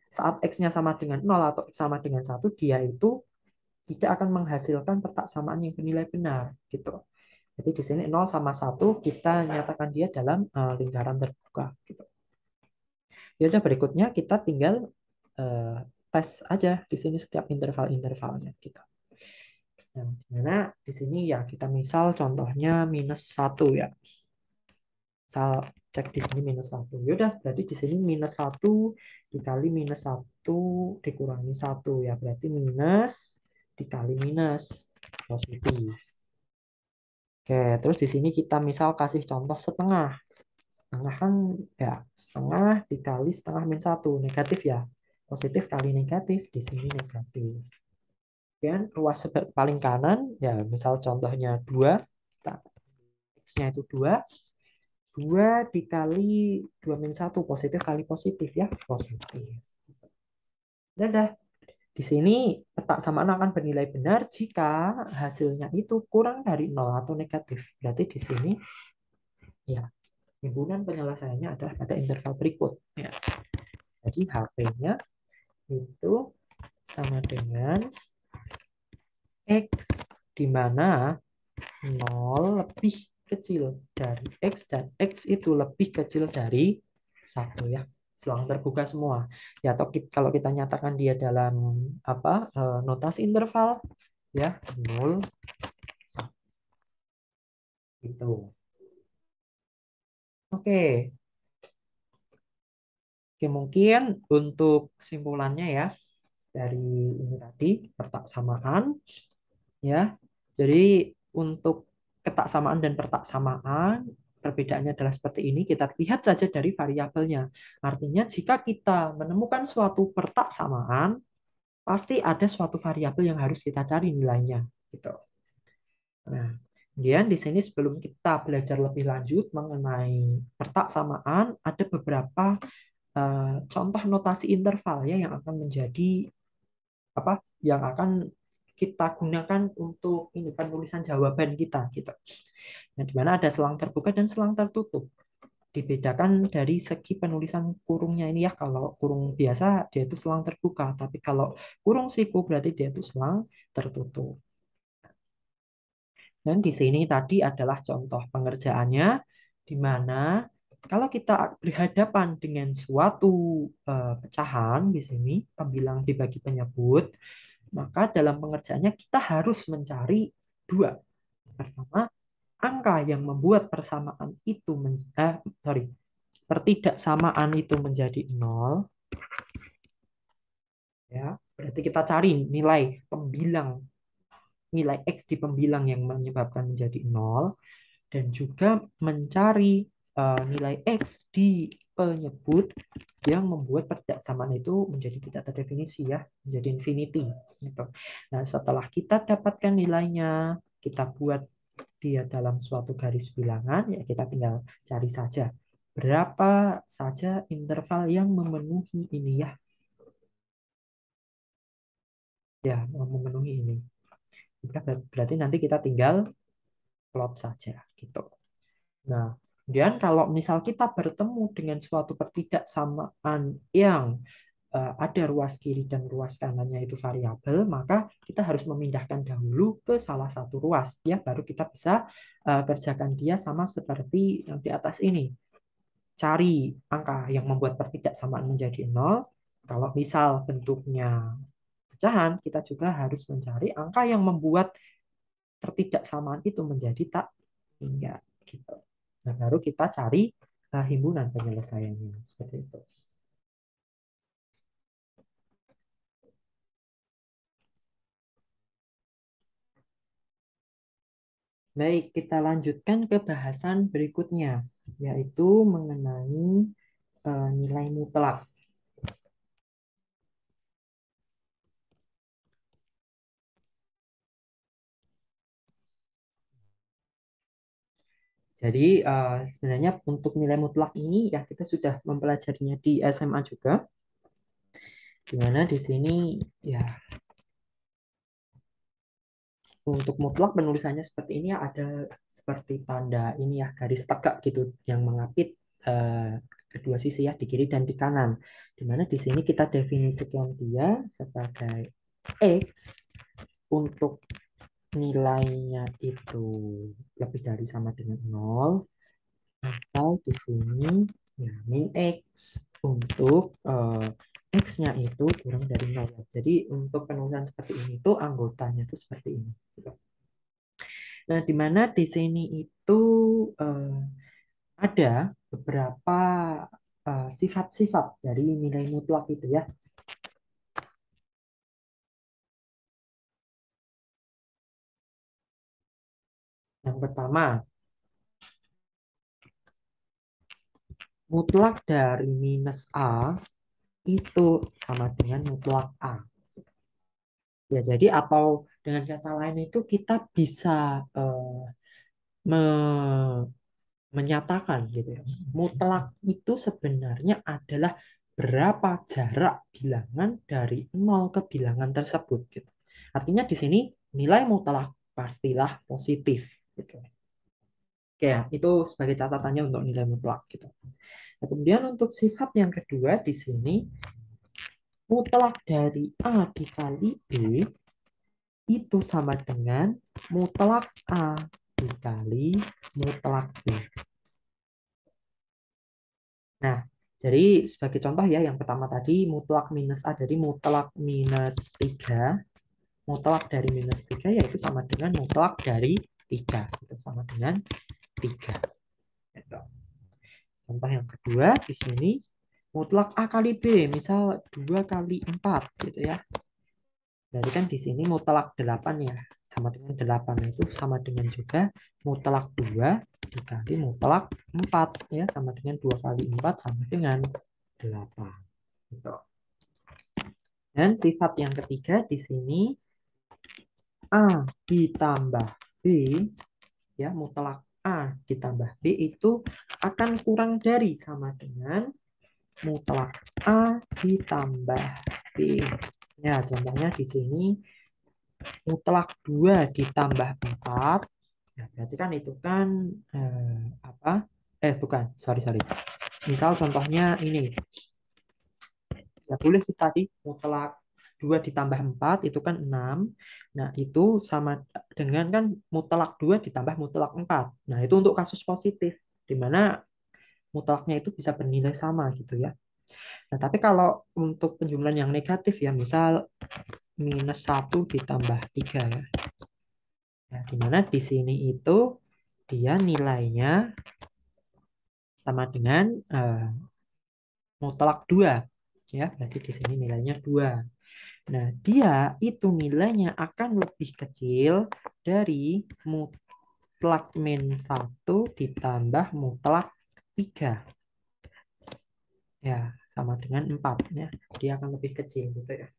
saat x-nya sama dengan 0 atau x sama dengan 1 dia itu tidak akan menghasilkan petak samaan yang bernilai benar gitu. Jadi di sini 0 sama 1 kita nyatakan dia dalam lingkaran terbuka gitu. Ya udah berikutnya kita tinggal uh, tes aja di sini setiap interval-intervalnya gitu. Nah, dimana di sini ya kita misal contohnya minus 1 ya. Misal cek di sini minus 1. Ya udah berarti di sini minus 1 dikali minus 1 dikurangi 1 ya berarti minus dikali minus positif. Oke, terus di sini kita misal kasih contoh setengah. Setengah kan ya setengah dikali setengah min 1. Negatif ya. Positif kali negatif, di sini negatif. Kemudian ruas paling kanan, ya misal contohnya 2. X-nya itu 2. 2 dikali 2 min 1. Positif kali positif ya. Positif. Dadah. Di sini petak samaan akan bernilai benar jika hasilnya itu kurang dari 0 atau negatif. Berarti di sini ya himpunan penyelesaiannya adalah pada interval berikut. Ya. Jadi HP-nya itu sama dengan X di mana 0 lebih kecil dari X dan X itu lebih kecil dari 1 ya. Selang terbuka semua. Ya atau kalau kita nyatakan dia dalam notasi interval ya 0, Itu. Oke. Oke, mungkin untuk kesimpulannya ya dari ini tadi pertaksamaan ya. Jadi untuk ketaksamaan dan pertaksamaan perbedaannya adalah seperti ini. Kita lihat saja dari variabelnya. Artinya jika kita menemukan suatu pertaksamaan, pasti ada suatu variabel yang harus kita cari nilainya gitu. Nah, kemudian di sini sebelum kita belajar lebih lanjut mengenai pertaksamaan, ada beberapa contoh notasi interval ya yang akan menjadi apa yang akan kita gunakan untuk ini penulisan jawaban kita gitu. Nah, di mana ada selang terbuka dan selang tertutup. Dibedakan dari segi penulisan kurungnya ini ya. Kalau kurung biasa dia itu selang terbuka, tapi kalau kurung siku berarti dia itu selang tertutup. Dan di sini tadi adalah contoh pengerjaannya, di mana kalau kita berhadapan dengan suatu pecahan di sini, pembilang dibagi penyebut, maka dalam pengerjaannya kita harus mencari dua. Pertama, angka yang membuat persamaan itu pertidaksamaan itu menjadi nol, ya. Berarti kita cari nilai pembilang, nilai X di pembilang yang menyebabkan menjadi nol, dan juga mencari nilai X di penyebut yang membuat persamaan itu menjadi tidak terdefinisi ya, menjadi infinity gitu. Nah, setelah kita dapatkan nilainya, kita buat dia dalam suatu garis bilangan, ya kita tinggal cari saja berapa saja interval yang memenuhi ini ya, ya memenuhi ini. Berarti nanti kita tinggal plot saja gitu. Nah, kemudian kalau misal kita bertemu dengan suatu pertidaksamaan yang ada ruas kiri dan ruas kanannya itu variabel, maka kita harus memindahkan dahulu ke salah satu ruas, ya baru kita bisa kerjakan dia sama seperti yang di atas ini. Cari angka yang membuat pertidaksamaan menjadi nol. Kalau misal bentuknya pecahan, kita juga harus mencari angka yang membuat pertidaksamaan itu menjadi tak hingga gitu. Nah, baru kita cari himpunan penyelesaiannya seperti itu. Baik, kita lanjutkan ke bahasan berikutnya, yaitu mengenai nilai mutlak. Jadi sebenarnya untuk nilai mutlak ini ya kita sudah mempelajarinya di SMA juga, di mana di sini ya untuk mutlak penulisannya seperti ini ya, ada seperti tanda ini ya garis tegak gitu yang mengapit kedua sisi ya di kiri dan di kanan. Dimana di sini kita definisikan dia sebagai X untuk nilainya itu lebih dari sama dengan nol, atau di sini ya min X untuk X-nya itu kurang dari nol. Jadi untuk penulisan seperti ini tuh anggotanya tuh seperti ini gitu. Nah, di mana di sini itu eh, ada beberapa sifat-sifat dari nilai mutlak itu ya. Yang pertama, mutlak dari minus A itu sama dengan mutlak A. Ya, jadi atau dengan kata lain itu kita bisa me- menyatakan gitu ya. Mutlak itu sebenarnya adalah berapa jarak bilangan dari nol ke bilangan tersebut gitu. Artinya di sini nilai mutlak pastilah positif gitu. Oke, ya, itu sebagai catatannya untuk nilai mutlak gitu. Nah, kemudian untuk sifat yang kedua di sini mutlak dari A dikali B itu sama dengan mutlak A dikali mutlak B. Nah, jadi sebagai contoh ya, yang pertama tadi mutlak minus A, jadi mutlak minus 3, mutlak dari minus 3 yaitu sama dengan mutlak dari 3. Itu sama dengan 3. Gitu. Contoh yang kedua di sini mutlak A kali B, misal 2 kali 4 gitu ya. Berarti kan di sini mutlak 8 ya, sama dengan 8. Nah, itu sama dengan juga mutlak 2 dikali mutlak 4 ya, sama dengan 2 kali 4 sama dengan 8. Gitu. Dan sifat yang ketiga di sini A ditambah B ya, mutlak A ditambah B itu akan kurang dari sama dengan mutlak A ditambah B. Ya, contohnya di sini mutlak 2 ditambah 4. Ya, berarti kan itu kan apa? Bukan, sorry. Misal contohnya ini. Ya boleh sih tadi mutlak 2 ditambah 4 itu kan 6. Nah, itu sama dengan kan mutlak 2 ditambah mutlak 4. Nah, itu untuk kasus positif di mana mutlaknya itu bisa bernilai sama gitu ya. Nah, tapi kalau untuk penjumlahan yang negatif ya, misal minus 1 ditambah 3 ya. Nah, di mana di sini itu dia nilainya sama dengan mutlak 2 ya, berarti di sini nilainya 2. Nah, dia itu nilainya akan lebih kecil dari mutlak min 1 ditambah mutlak 3. Ya, sama dengan 4 ya. Dia akan lebih kecil gitu ya.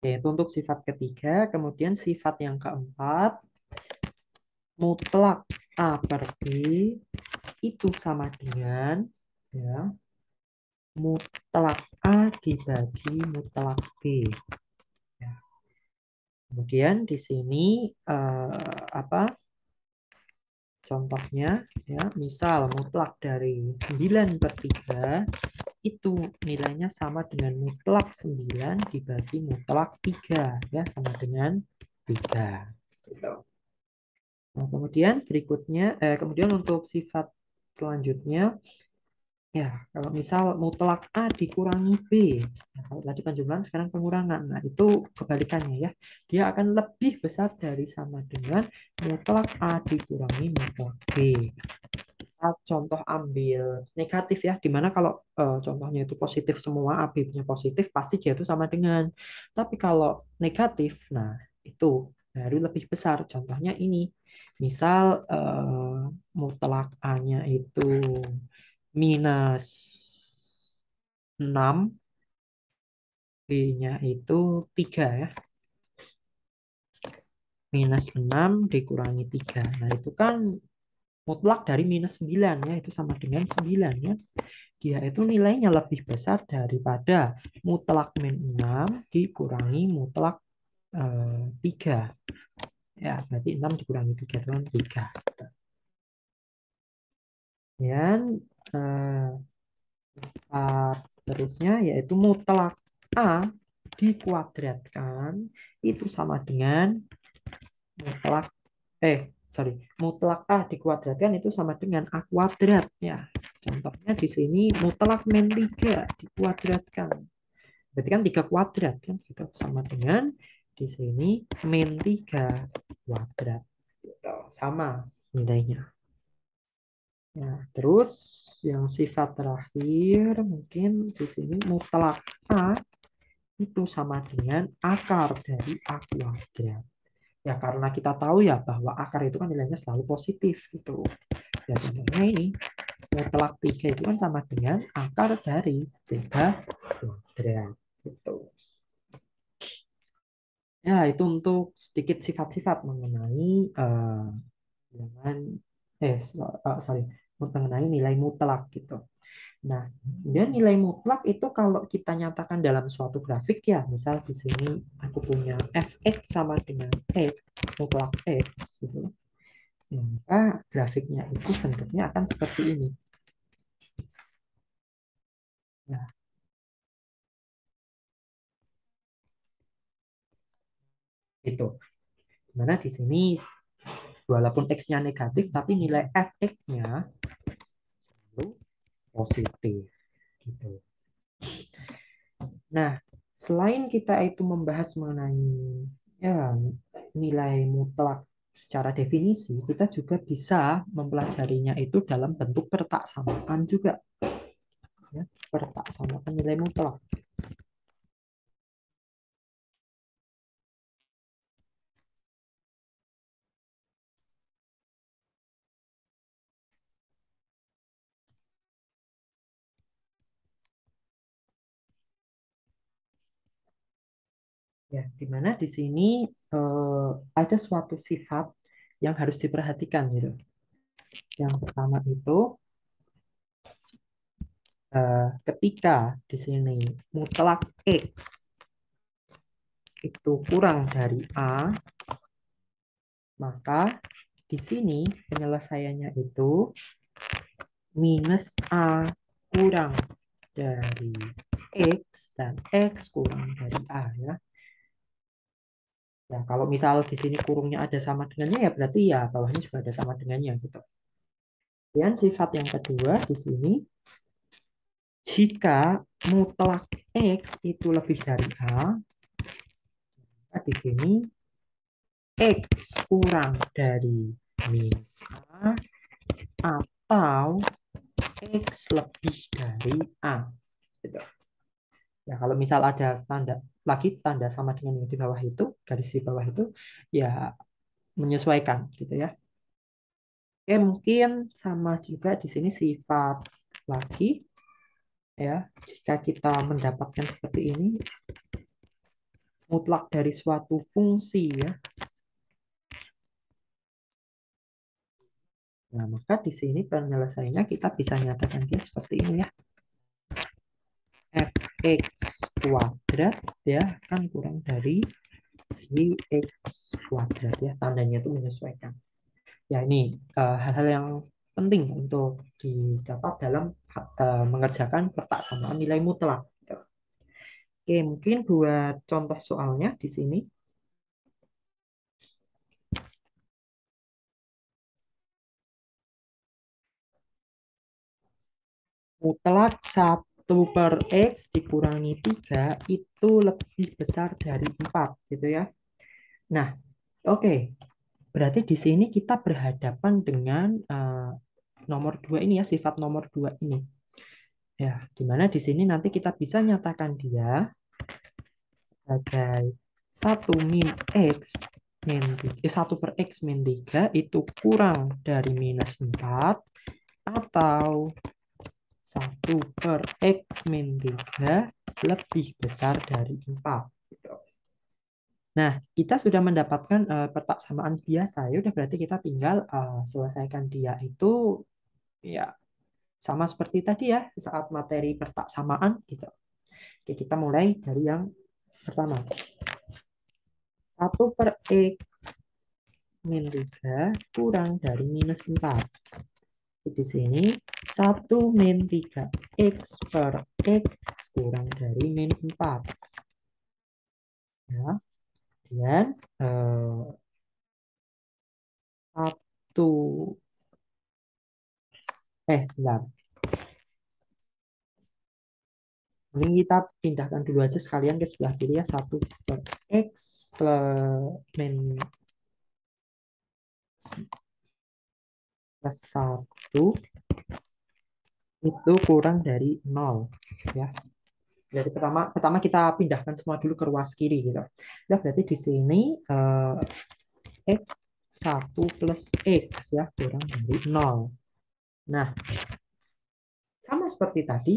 Yaitu untuk sifat ketiga. Kemudian sifat yang keempat, mutlak A per B itu sama dengan ya, mutlak A dibagi mutlak B. Ya. Kemudian di sini apa? Contohnya ya, misal mutlak dari 9 per 3 itu nilainya sama dengan mutlak 9 dibagi mutlak 3 ya, sama dengan 3. Gitu. Nah, kemudian untuk sifat selanjutnya ya, kalau misal mutlak A dikurangi B, nah, kalau tadi penjumlahan sekarang pengurangan, nah itu kebalikannya ya, dia akan lebih besar dari sama dengan mutlak A dikurangi mutlak B. Contoh ambil negatif ya, dimana kalau contohnya itu positif semua, A B-nya positif, pasti dia itu sama dengan. Tapi kalau negatif, nah itu baru lebih besar. Contohnya ini, misal mutlak A-nya itu minus 6, B-nya itu 3 ya. Minus 6 dikurangi 3. Nah, itu kan mutlak dari minus 9 ya, itu sama dengan 9 ya. Dia itu nilainya lebih besar daripada mutlak min 6 dikurangi mutlak 3. Ya, berarti 6 dikurangi 3 itu kan 3. Dan seterusnya yaitu mutlak A dikuadratkan itu sama dengan mutlak mutlak A dikuadratkan itu sama dengan A kuadrat ya. Contohnya di sini mutlak min 3 dikuadratkan. Berarti kan 3 kuadrat kan gitu, sama dengan di sini min 3 kuadrat. Gitu. Sama nilainya. Ya, terus yang sifat terakhir mungkin di sini mutlak A itu sama dengan akar dari A kuadrat. Ya, karena kita tahu ya bahwa akar itu kan nilainya selalu positif gitu. Ya, contohnya ini mutlak 3 itu kan sama dengan akar dari 3 kuadrat gitu. Ya, itu untuk sedikit sifat-sifat mengenai bilangan sorry, mengenai nilai mutlak gitu. Nah, dan nilai mutlak itu kalau kita nyatakan dalam suatu grafik ya, misal di sini aku punya fx sama dengan x, mutlak x gitu. Ya, maka grafiknya itu bentuknya akan seperti ini. Nah, itu. Dimana di sini walaupun x-nya negatif, tapi nilai fx-nya itu positif. Gitu. Nah, selain kita itu membahas mengenai ya, nilai mutlak secara definisi kita juga bisa mempelajarinya itu dalam bentuk pertaksamaan juga, ya, pertaksamaan nilai mutlak. Ya, di mana di sini ada suatu sifat yang harus diperhatikan gitu. Yang pertama itu ketika di sini mutlak X itu kurang dari A, maka di sini penyelesaiannya itu minus A kurang dari X dan X kurang dari A, ya. Ya, kalau misal di sini kurungnya ada sama dengannya, ya berarti ya bawahnya juga ada sama dengannya gitu. Dan sifat yang kedua di sini, jika mutlak X itu lebih dari A, maka di sini X kurang dari minus A atau X lebih dari A. Gitu. Ya, kalau misal ada tanda lagi tanda sama dengan yang di bawah itu, garis di bawah itu, ya menyesuaikan gitu ya. Oke, mungkin sama juga di sini sifat lagi, ya. Jika kita mendapatkan seperti ini, mutlak dari suatu fungsi, ya. Nah, maka di sini penyelesaiannya kita bisa nyatakan dia seperti ini, ya. Fx kuadrat, ya, kan kurang dari X kuadrat, ya. Tandanya itu menyesuaikan. Ya, ini hal-hal yang penting untuk didapat dalam mengerjakan pertaksamaan nilai mutlak. Oke, mungkin buat contoh soalnya di sini, mutlak 1/X dikurangi 3 itu lebih besar dari 4, gitu ya. Nah, oke. Berarti di sini kita berhadapan dengan nomor 2 ini, ya, sifat nomor 2 ini. Ya, dimana di sini nanti kita bisa nyatakan dia sebagai 1 min X min 1 per X min 3 itu kurang dari minus 4 atau 1 per X min 3 lebih besar dari 4. Gitu. Nah, kita sudah mendapatkan pertaksamaan biasa. Ya udah, berarti kita tinggal selesaikan dia itu, ya, sama seperti tadi, ya, saat materi pertaksamaan gitu. Oke, kita mulai dari yang pertama. 1 per X min 3 kurang dari minus 4. Di sini 1 min 3 X per X kurang dari min 4. Ya, dan satu sebentar. Ini kita pindahkan dulu aja sekalian ke sebelah kiri, ya. 1 per X plus min plus 1 itu kurang dari 0, ya. Jadi pertama kita pindahkan semua dulu ke ruas kiri gitu. Ya, berarti di sini X 1 plus X, ya, kurang dari 0. Nah, sama seperti tadi,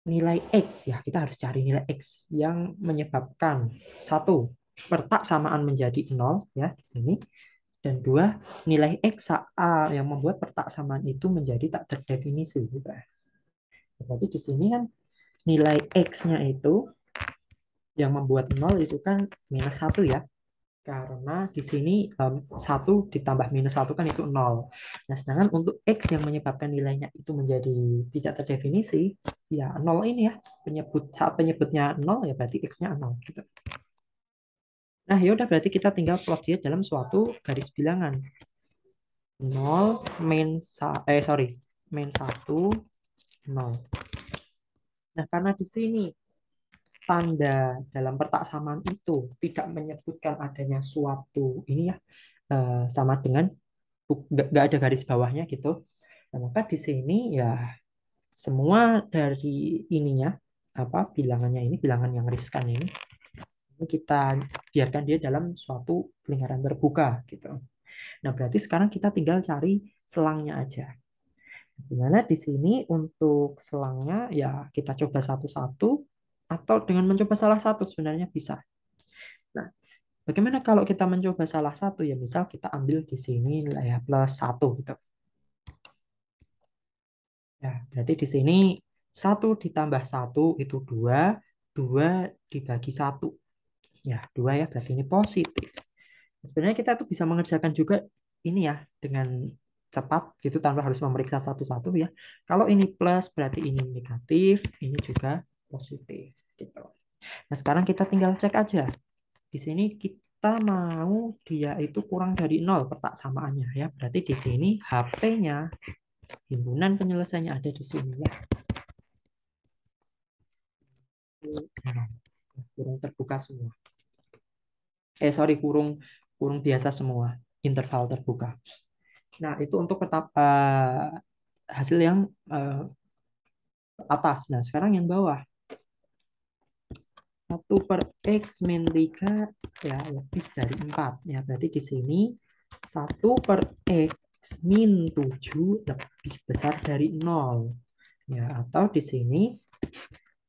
nilai X, ya, kita harus cari nilai X yang menyebabkan satu pertaksamaan menjadi 0, ya, di sini, dan dua nilai X A yang membuat pertaksamaan itu menjadi tak terdefinisi gitu. Berarti di sini kan nilai X-nya itu yang membuat 0 itu kan minus 1, ya. Karena di sini 1 ditambah minus 1 kan itu 0. Nah, sedangkan untuk X yang menyebabkan nilainya itu menjadi tidak terdefinisi, ya 0 ini, ya. Saat penyebutnya 0, ya berarti X-nya 0 gitu. Nah, ya udah, berarti kita tinggal plot dia dalam suatu garis bilangan. 0 min sorry, min 1 0. Nah, karena di sini tanda dalam pertaksamaan itu tidak menyebutkan adanya suatu ini, ya, sama dengan nggak ada garis bawahnya gitu. Nah, maka di sini ya semua dari ininya apa bilangannya ini bilangan yang riskan ini kita biarkan dia dalam suatu lingkaran terbuka gitu. Nah, berarti sekarang kita tinggal cari selangnya aja. Dimana di sini untuk selangnya ya kita coba satu-satu atau dengan mencoba salah satu sebenarnya bisa. Nah, bagaimana kalau kita mencoba salah satu ya misal kita ambil di sini nilai ya plus satu gitu. Ya, berarti di sini satu ditambah satu itu dua, dua dibagi satu. Ya, dua ya berarti ini positif. Sebenarnya kita tuh bisa mengerjakan juga ini ya dengan cepat gitu tanpa harus memeriksa satu-satu ya. Kalau ini plus berarti ini negatif, ini juga positif gitu. Nah, sekarang kita tinggal cek aja. Di sini kita mau dia itu kurang dari nol petak samaannya ya. Berarti di sini HP-nya himpunan penyelesaiannya ada di sini ya. Kurung terbuka semua. Sorry, kurung kurung biasa semua, interval terbuka. Nah, itu untuk hasil yang eh, atas. Nah, sekarang yang bawah. 1/X min 3 ya lebih dari 4. Ya, berarti di sini 1/X min 7 lebih besar dari 0. Ya, atau di sini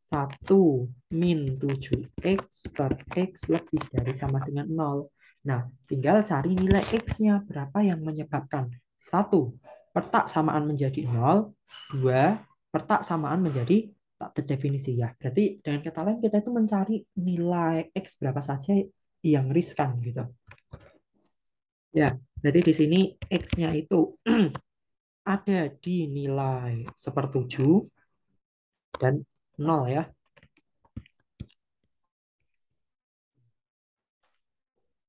1 min 7X per X lebih dari sama dengan 0. Nah, tinggal cari nilai X-nya berapa yang menyebabkan 1. Petak samaan menjadi 0. 2. Petak samaan menjadi tak terdefinisi ya. Berarti dengan kata lain kita itu mencari nilai X berapa saja yang riskan gitu. Ya, berarti di sini X-nya itu ada di nilai 1/7 dan 0 ya.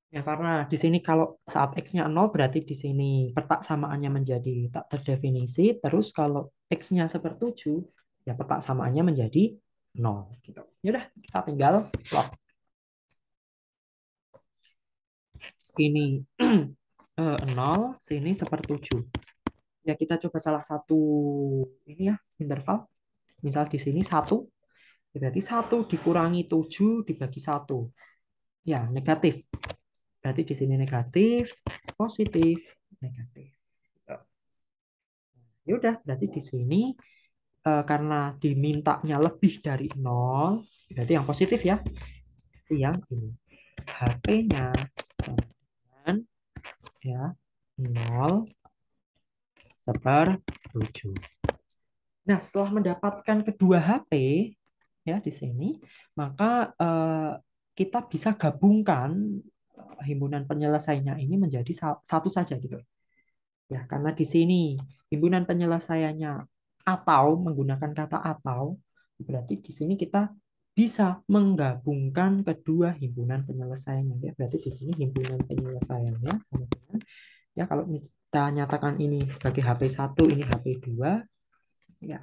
Ya, karena di sini kalau saat X-nya 0 berarti di sini petak samaannya menjadi tak terdefinisi. Terus kalau X-nya 1/7 ya petak samaannya menjadi 0. Gitu. Yaudah, kita tinggal plot. Sini 0, sini 1/7. Ya, kita coba salah satu ini ya, interval. Misal di sini 1, berarti 1 dikurangi 7 dibagi 1. Ya, negatif. Berarti di sini negatif, positif, negatif. Ya udah, berarti di sini karena dimintanya lebih dari 0, berarti yang positif ya, yang ini. HP-nya sama dengan ya 0/7. Nah, setelah mendapatkan kedua HP ya di sini, maka kita bisa gabungkan himpunan penyelesaiannya ini menjadi satu saja gitu. Ya, karena di sini himpunan penyelesaiannya atau menggunakan kata atau, berarti di sini kita bisa menggabungkan kedua himpunan penyelesaiannya. Ya, berarti di sini himpunan penyelesaiannya sama dengan ya kalau kita nyatakan ini sebagai HP 1, ini HP 2, ya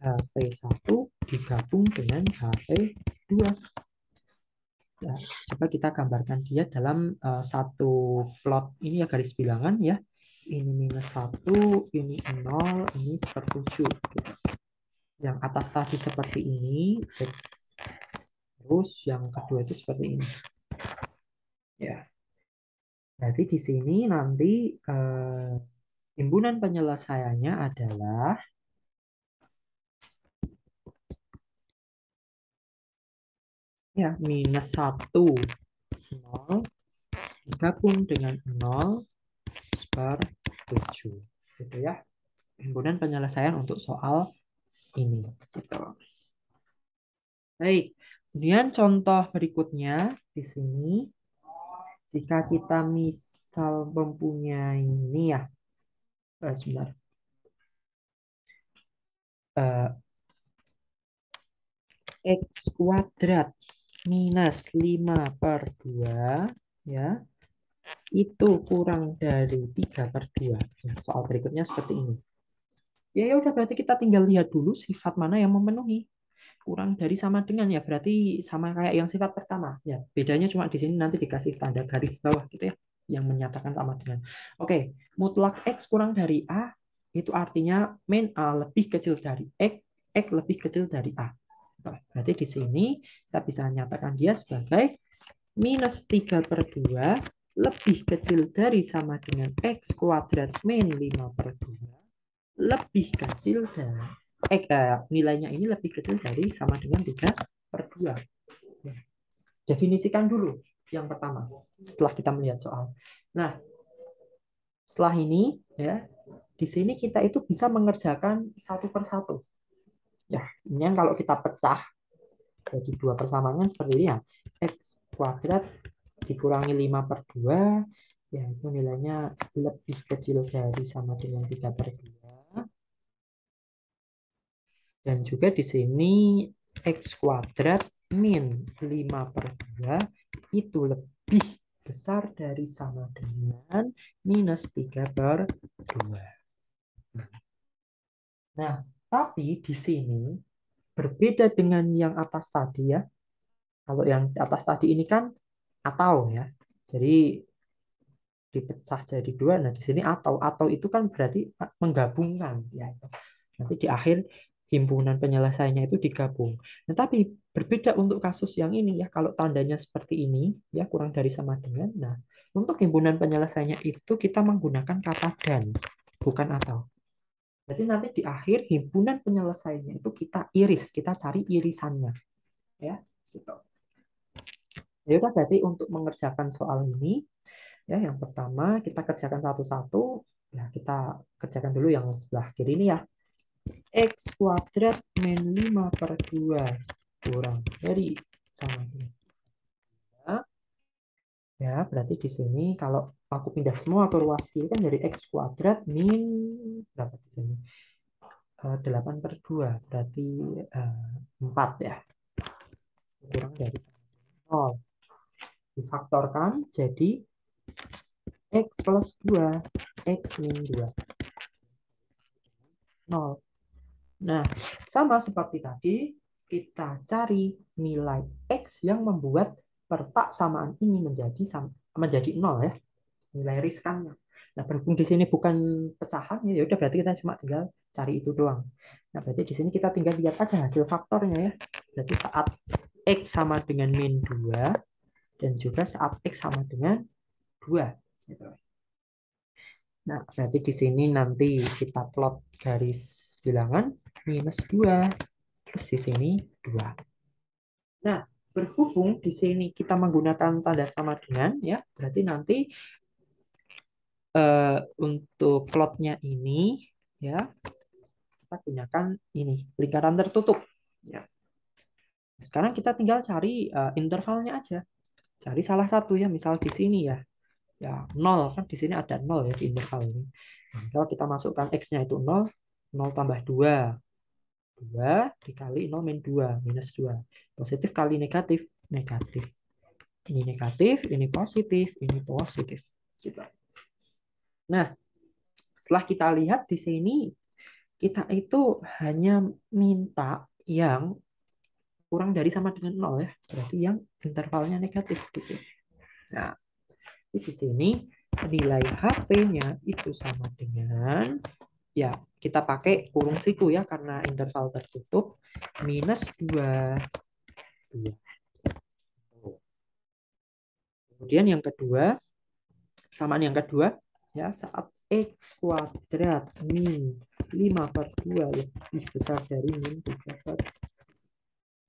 HP 1 digabung dengan HP 2. Ya, coba kita gambarkan dia dalam satu plot ini ya garis bilangan ya. Ini -1, ini 0, ini 1/7. Gitu. Yang atas tadi seperti ini, terus yang kedua itu seperti ini. Ya, berarti di sini nanti himpunan penyelesaiannya adalah ya -1, 0, digabung dengan 0/7. Gitu ya. Himpunan penyelesaian untuk soal ini. Gitu. Baik, kemudian contoh berikutnya di sini, jika kita misal mempunyai ini ya, sebentar, eh, X kuadrat minus 5/2 ya, itu kurang dari 3/2. Nah, soal berikutnya seperti ini. Ya udah berarti kita tinggal lihat dulu sifat mana yang memenuhi. Kurang dari sama dengan ya berarti sama kayak yang sifat pertama. Ya, bedanya cuma di sini nanti dikasih tanda garis bawah gitu ya. yang menyatakan sama dengan. Oke, mutlak X kurang dari A itu artinya min A lebih kecil dari X lebih kecil dari A. Berarti di sini kita bisa nyatakan dia sebagai minus 3/2 lebih kecil dari sama dengan X kuadrat min 5/2 lebih kecil dari nilainya ini lebih kecil dari sama dengan 3/2. Definisikan dulu yang pertama setelah kita melihat soal. Nah, setelah ini ya, di sini kita itu bisa mengerjakan satu persatu. Ya, ini yang kalau kita pecah jadi dua persamaan seperti ini ya. X kuadrat dikurangi 5/2 ya itu nilainya lebih kecil dari sama dengan 3/2. Dan juga di sini X kuadrat min 5/2 itu lebih besar dari sama dengan minus 3/2. Nah, tapi di sini berbeda dengan yang atas tadi ya. Kalau yang atas tadi ini kan atau ya. Jadi dipecah jadi dua. Nah, di sini atau itu kan berarti menggabungkan ya itu. Nanti di akhir himpunan penyelesaiannya itu digabung. Nah, tapi berbeda untuk kasus yang ini ya. Kalau tandanya seperti ini ya kurang dari sama dengan. Nah, untuk himpunan penyelesaiannya itu kita menggunakan kata dan bukan atau. Jadi nanti di akhir himpunan penyelesaiannya itu kita iris, kita cari irisannya ya. Gitu. Ya udah berarti untuk mengerjakan soal ini ya yang pertama kita kerjakan satu-satu. Ya kita kerjakan dulu yang sebelah kiri ini ya. X kuadrat min 5/2 kurang dari sama dengan ya berarti di sini kalau aku pindah semua ke ruas kiri kan dari X kuadrat min berapa di sini 8/2 berarti 4 ya kurang dari 0 difaktorkan jadi X plus 2 X min 2 0. Nah, sama seperti tadi, kita cari nilai X yang membuat pertak samaan ini menjadi 0 ya. Nilai riskannya. Nah, berhubung di sini bukan pecahan, ya udah berarti kita cuma tinggal cari itu doang. Nah, berarti di sini kita tinggal lihat aja hasil faktornya ya. Berarti saat X sama dengan min 2, dan juga saat X sama dengan 2. Gitu. Nah, berarti di sini nanti kita plot garis bilangan minus 2. Terus di sini 2. Nah, berhubung di sini kita menggunakan tanda sama dengan, ya, berarti nanti untuk plotnya ini, ya, kita gunakan ini, lingkaran tertutup. Ya. Sekarang kita tinggal cari intervalnya aja. Cari salah satu ya, misal di sini ya. Ya, 0 kan di sini ada 0 ya di interval ini. Nah, misal kita masukkan X-nya itu 0, 0 tambah 2. 2 dikali 0 min 2, minus 2. Positif kali negatif, negatif. Ini negatif, ini positif, ini positif. Gitu. Nah, setelah kita lihat di sini, kita itu hanya minta yang kurang dari sama dengan 0 ya. Berarti yang intervalnya negatif di sini. Nah, di sini nilai HP-nya itu sama dengan ya kita pakai kurung siku ya karena interval tertutup minus 2. Kemudian yang kedua, samaan yang kedua ya saat X kuadrat min 5/2 lebih besar dari min 3/2.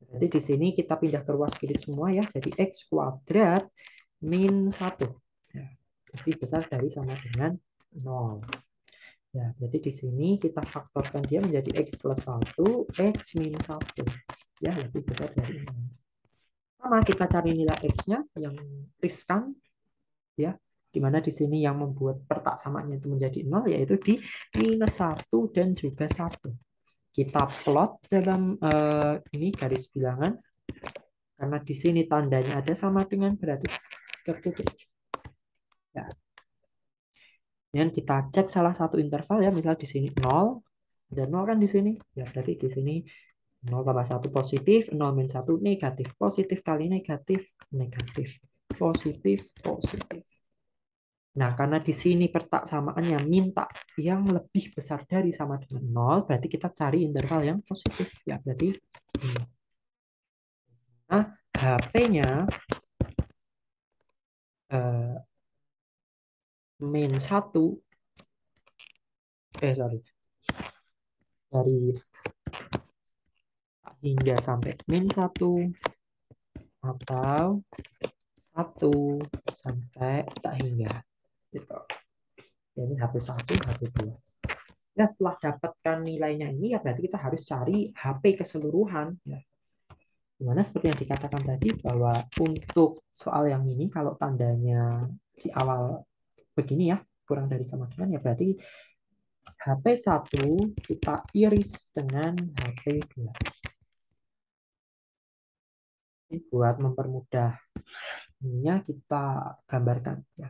Jadi di sini kita pindah ke ruas kiri semua ya. Jadi X kuadrat min 1. Ya, lebih besar dari sama dengan 0. Ya, berarti di sini kita faktorkan dia menjadi X plus 1, X min 1. Ya, lebih besar dari 0. Sama kita cari nilai X-nya yang riskan. Ya, di mana di sini yang membuat pertak samanya itu menjadi 0, yaitu di minus 1 dan juga 1. Kita plot dalam ini garis bilangan. Karena di sini tandanya ada sama dengan berarti tertutup. Ya. Dan kita cek salah satu interval ya, misal di sini 0, dan 0 kan di sini. Ya, berarti di sini 0 tambah 1 positif, 0 min 1 negatif. Positif kali negatif, negatif. Positif, positif. Nah, karena di sini petak samaannya minta yang lebih besar dari sama dengan nol, berarti kita cari interval yang positif. Ya, berarti ini. Nah, HP-nya min satu, sorry, dari hingga sampai min satu atau satu sampai tak hingga. Gitu. Jadi HP1, HP2. Ya, setelah dapatkan nilainya ini, ya berarti kita harus cari HP keseluruhan. Ya. Dimana seperti yang dikatakan tadi, bahwa untuk soal yang ini, kalau tandanya di awal begini ya, kurang dari sama dengan, ya berarti HP1 kita iris dengan HP2. Ini buat mempermudah ininya kita gambarkan. Ya.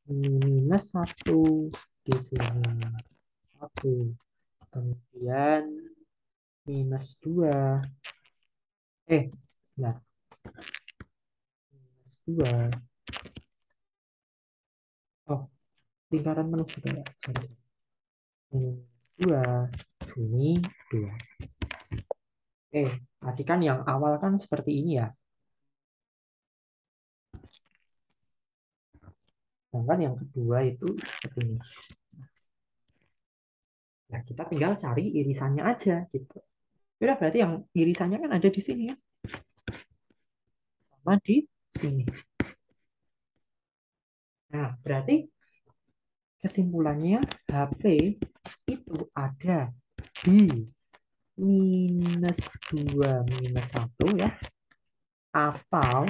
Minus 1 di sini. Satu. Kemudian minus 2. Nah, minus 2. Oh, lingkaran penuh juga ya. Sorry. Minus 2. Sini 2. Tadi kan yang awal kan seperti ini ya. Sedangkan yang kedua itu seperti ini. Nah, kita tinggal cari irisannya aja gitu. Ya, berarti yang irisannya kan ada di sini ya. Sama di sini. Nah, berarti kesimpulannya HP itu ada di minus 2 minus satu ya. Atau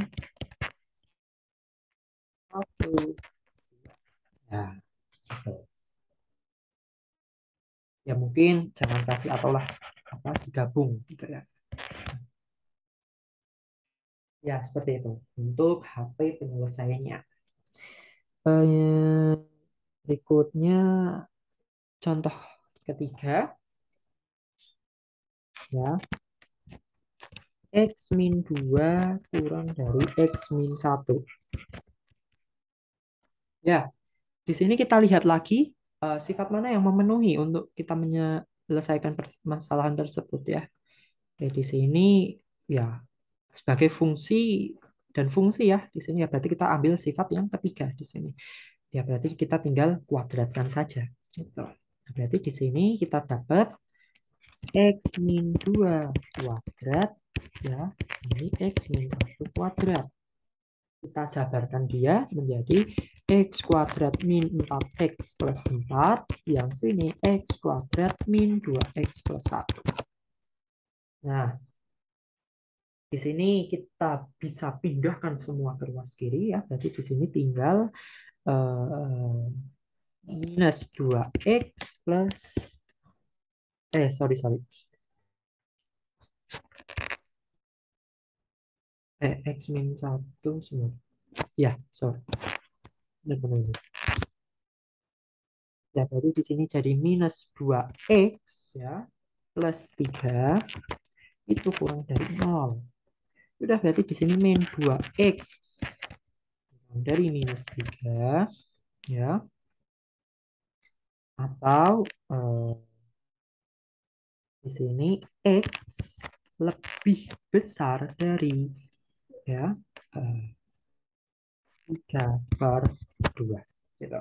satu. Ya, gitu. Ya mungkin jangan kasih atau lah apa digabung gitu ya. Ya, seperti itu untuk HP penyelesaiannya. Eh, Berikutnya contoh ketiga ya, X min 2 kurang dari X min satu. Ya, di sini kita lihat lagi sifat mana yang memenuhi untuk kita menyelesaikan permasalahan tersebut ya. Oke, di sini ya sebagai fungsi dan fungsi ya di sini ya berarti kita ambil sifat yang ketiga di sini. Ya berarti kita tinggal kuadratkan saja. Gitu. Berarti di sini kita dapat X min 2 kuadrat ya, ini X min 1 kuadrat. Kita jabarkan dia menjadi X kuadrat min 4X plus 4, yang sini X kuadrat min 2X plus 1. Nah, di sini kita bisa pindahkan semua ke ruas kiri ya, berarti di sini tinggal eh, minus 2X plus, sorry, X min 1 semua. Ya, sorry. Benar-benar. Ya, jadi di sini jadi minus 2X ya, plus 3 itu kurang dari 0. Sudah berarti di sini min 2X kurang dari minus 3 ya, atau di sini X lebih besar dari ya 3/2 gitu.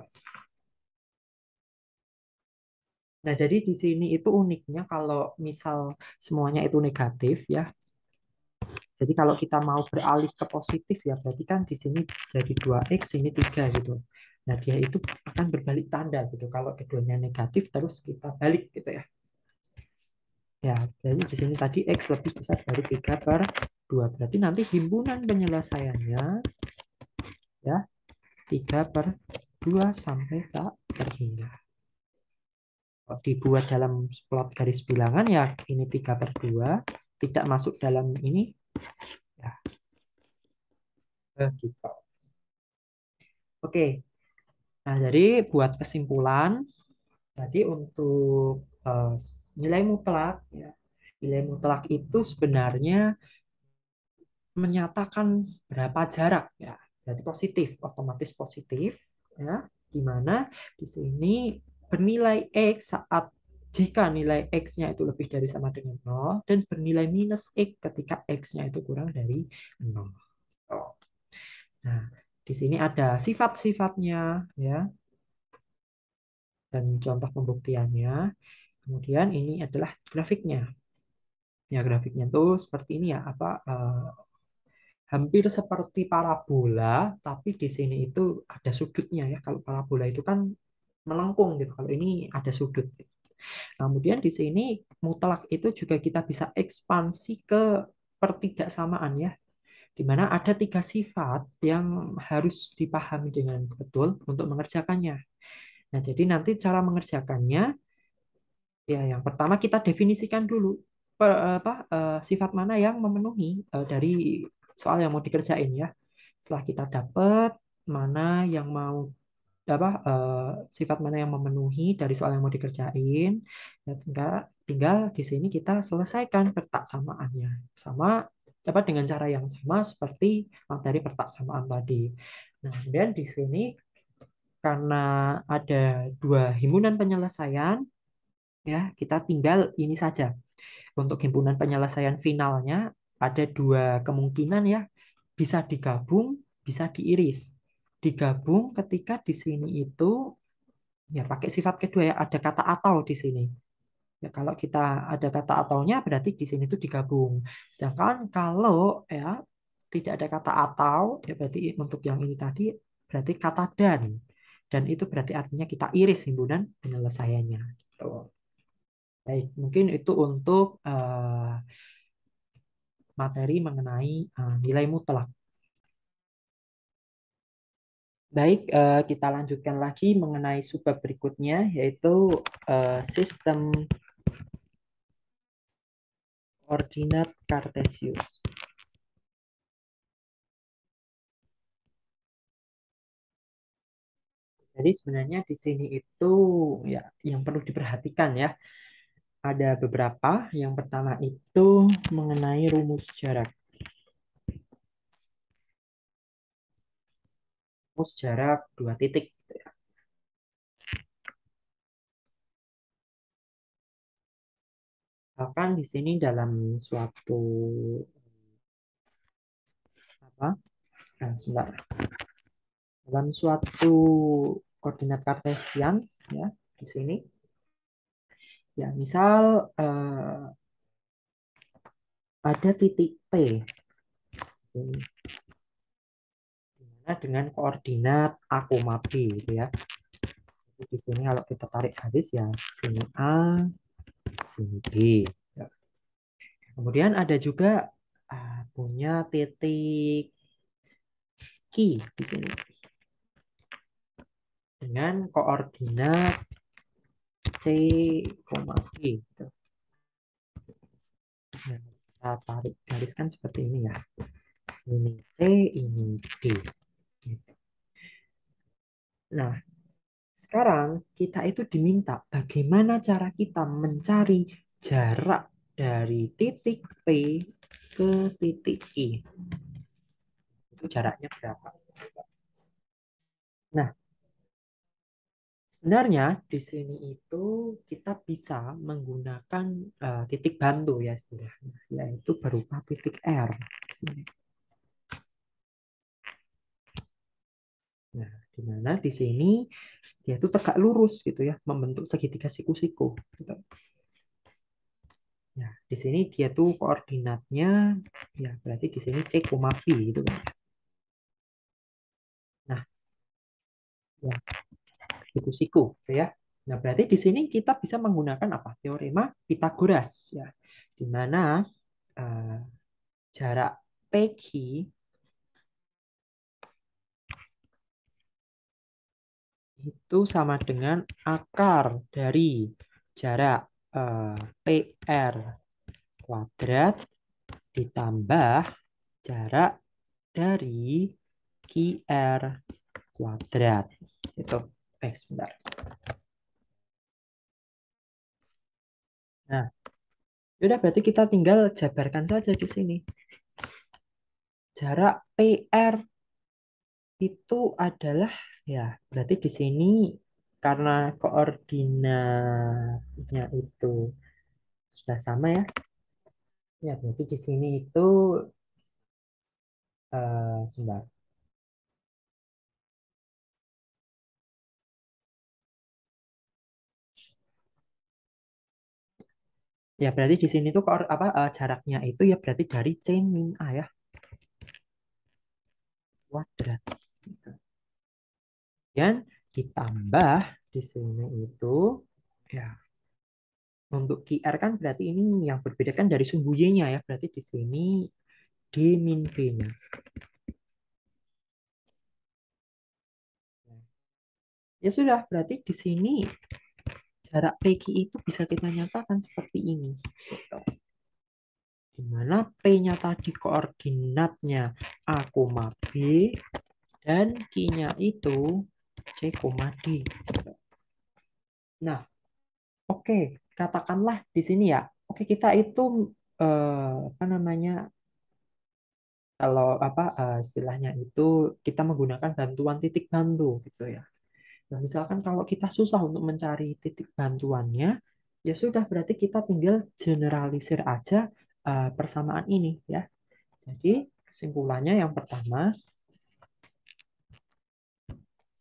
Nah, jadi di sini itu uniknya kalau misal semuanya itu negatif ya. Jadi kalau kita mau beralih ke positif ya berarti kan di sini jadi 2X ini 3 gitu. Nah, dia itu akan berbalik tanda gitu. Kalau keduanya negatif terus kita balik gitu ya. Ya, jadi di sini tadi X lebih besar dari 3/2. Berarti nanti himpunan penyelesaiannya ya 3/2 sampai tak terhingga. Kalau dibuat dalam plot garis bilangan ya ini 3/2 tidak masuk dalam ini ya gitu. Oke, nah jadi buat kesimpulan, jadi untuk nilai mutlak ya, nilai mutlak itu sebenarnya menyatakan berapa jarak ya, berarti positif, otomatis positif ya. di mana di sini bernilai X saat jika nilai X-nya itu lebih dari sama dengan nol dan bernilai minus X ketika X-nya itu kurang dari nol. Oh. Nah, di sini ada sifat-sifatnya ya dan contoh pembuktiannya. Kemudian ini adalah grafiknya. Ya, grafiknya tuh seperti ini ya, hampir seperti parabola, tapi di sini itu ada sudutnya ya. Kalau parabola itu kan melengkung gitu. Kalau ini ada sudut. Kemudian di sini mutlak itu juga kita bisa ekspansi ke pertidaksamaan ya, di mana ada tiga sifat yang harus dipahami dengan betul untuk mengerjakannya. Nah, jadi nanti cara mengerjakannya, ya yang pertama kita definisikan dulu sifat mana yang memenuhi dari soal yang mau dikerjain ya. Setelah kita dapat mana yang mau sifat mana yang memenuhi dari soal yang mau dikerjain, ya tinggal di sini kita selesaikan pertaksamaannya sama dengan cara yang sama seperti materi pertaksamaan tadi. Nah, kemudian di sini karena ada dua himpunan penyelesaian, ya kita tinggal ini saja. Untuk himpunan penyelesaian finalnya ada dua kemungkinan ya, bisa digabung, bisa diiris. Digabung ketika di sini itu ya pakai sifat kedua ya, ada kata atau di sini. Ya kalau kita ada kata ataunya berarti di sini itu digabung. Sedangkan kalau ya tidak ada kata atau ya berarti untuk yang ini tadi berarti kata dan. Dan itu berarti artinya kita iris himpunan penyelesaiannya. Gitu. Baik, mungkin itu untuk materi mengenai nilai mutlak. Baik, kita lanjutkan lagi mengenai subbab berikutnya, yaitu sistem koordinat Kartesius. Jadi sebenarnya di sini itu ya yang perlu diperhatikan ya. Ada beberapa. Yang pertama itu mengenai rumus jarak. Rumus jarak dua titik. Bahkan di sini dalam suatu apa? Sebentar. Dalam suatu koordinat kartesian ya di sini ya misal ada titik P di sini dimana dengan koordinat A, B gitu ya. Jadi di sini kalau kita tarik garis ya sini A, sini B. Ya. Kemudian ada juga punya titik Q di sini dengan koordinat C, G gitu. Nah, kita tarik garis kan seperti ini ya. Ini C, ini D. Nah, sekarang kita itu diminta bagaimana cara kita mencari jarak dari titik P ke titik I. Itu jaraknya berapa? Nah, sebenarnya di sini itu kita bisa menggunakan titik bantu ya istilahnya, yaitu berupa titik R di sini. Nah, di mana di sini dia itu tegak lurus gitu ya, membentuk segitiga siku-siku. Gitu. Ya, di sini dia tuh koordinatnya ya berarti di sini C, B gitu kan. Nah, ya siku-siku gitu ya. Nah, berarti di sini kita bisa menggunakan apa? Teorema Pitagoras ya. Di mana eh, jarak PQ itu sama dengan akar dari jarak PR kuadrat ditambah jarak dari QR kuadrat. Itu, sebentar. Nah, udah berarti kita tinggal jabarkan saja di sini. Jarak PR itu adalah, ya berarti di sini karena koordinatnya itu sudah sama ya. Ya berarti di sini itu sebentar. Ya berarti di sini tuh jaraknya itu ya berarti dari C min A ya kuadrat. Gitu. Dan ditambah di sini itu ya untuk QR kan berarti ini yang berbeda kan dari sumbu Y-nya ya. Berarti di sini D min B-nya. Ya sudah, berarti di sini jarak PQ itu bisa kita nyatakan seperti ini. Gitu. Di mana P-nya tadi koordinatnya A, B, dan Q-nya itu C, D. Nah, oke, katakanlah di sini ya. Oke, kita itu apa namanya? Kalau istilahnya itu kita menggunakan bantuan titik bantu gitu ya. Nah, misalkan kalau kita susah untuk mencari titik bantuannya, ya sudah berarti kita tinggal generalisir aja persamaan ini ya. Jadi kesimpulannya yang pertama,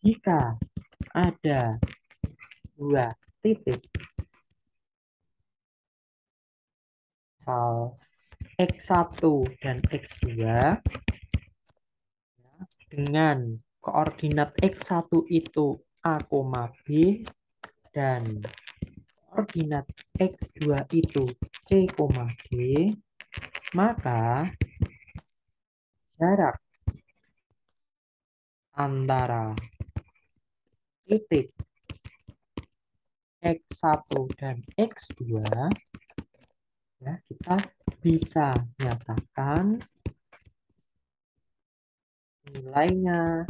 jika ada dua titik misal X1 dan X2 dengan koordinat X1 itu A, B dan koordinat X2 itu C, D, maka jarak antara titik X1 dan X2 ya kita bisa nyatakan nilainya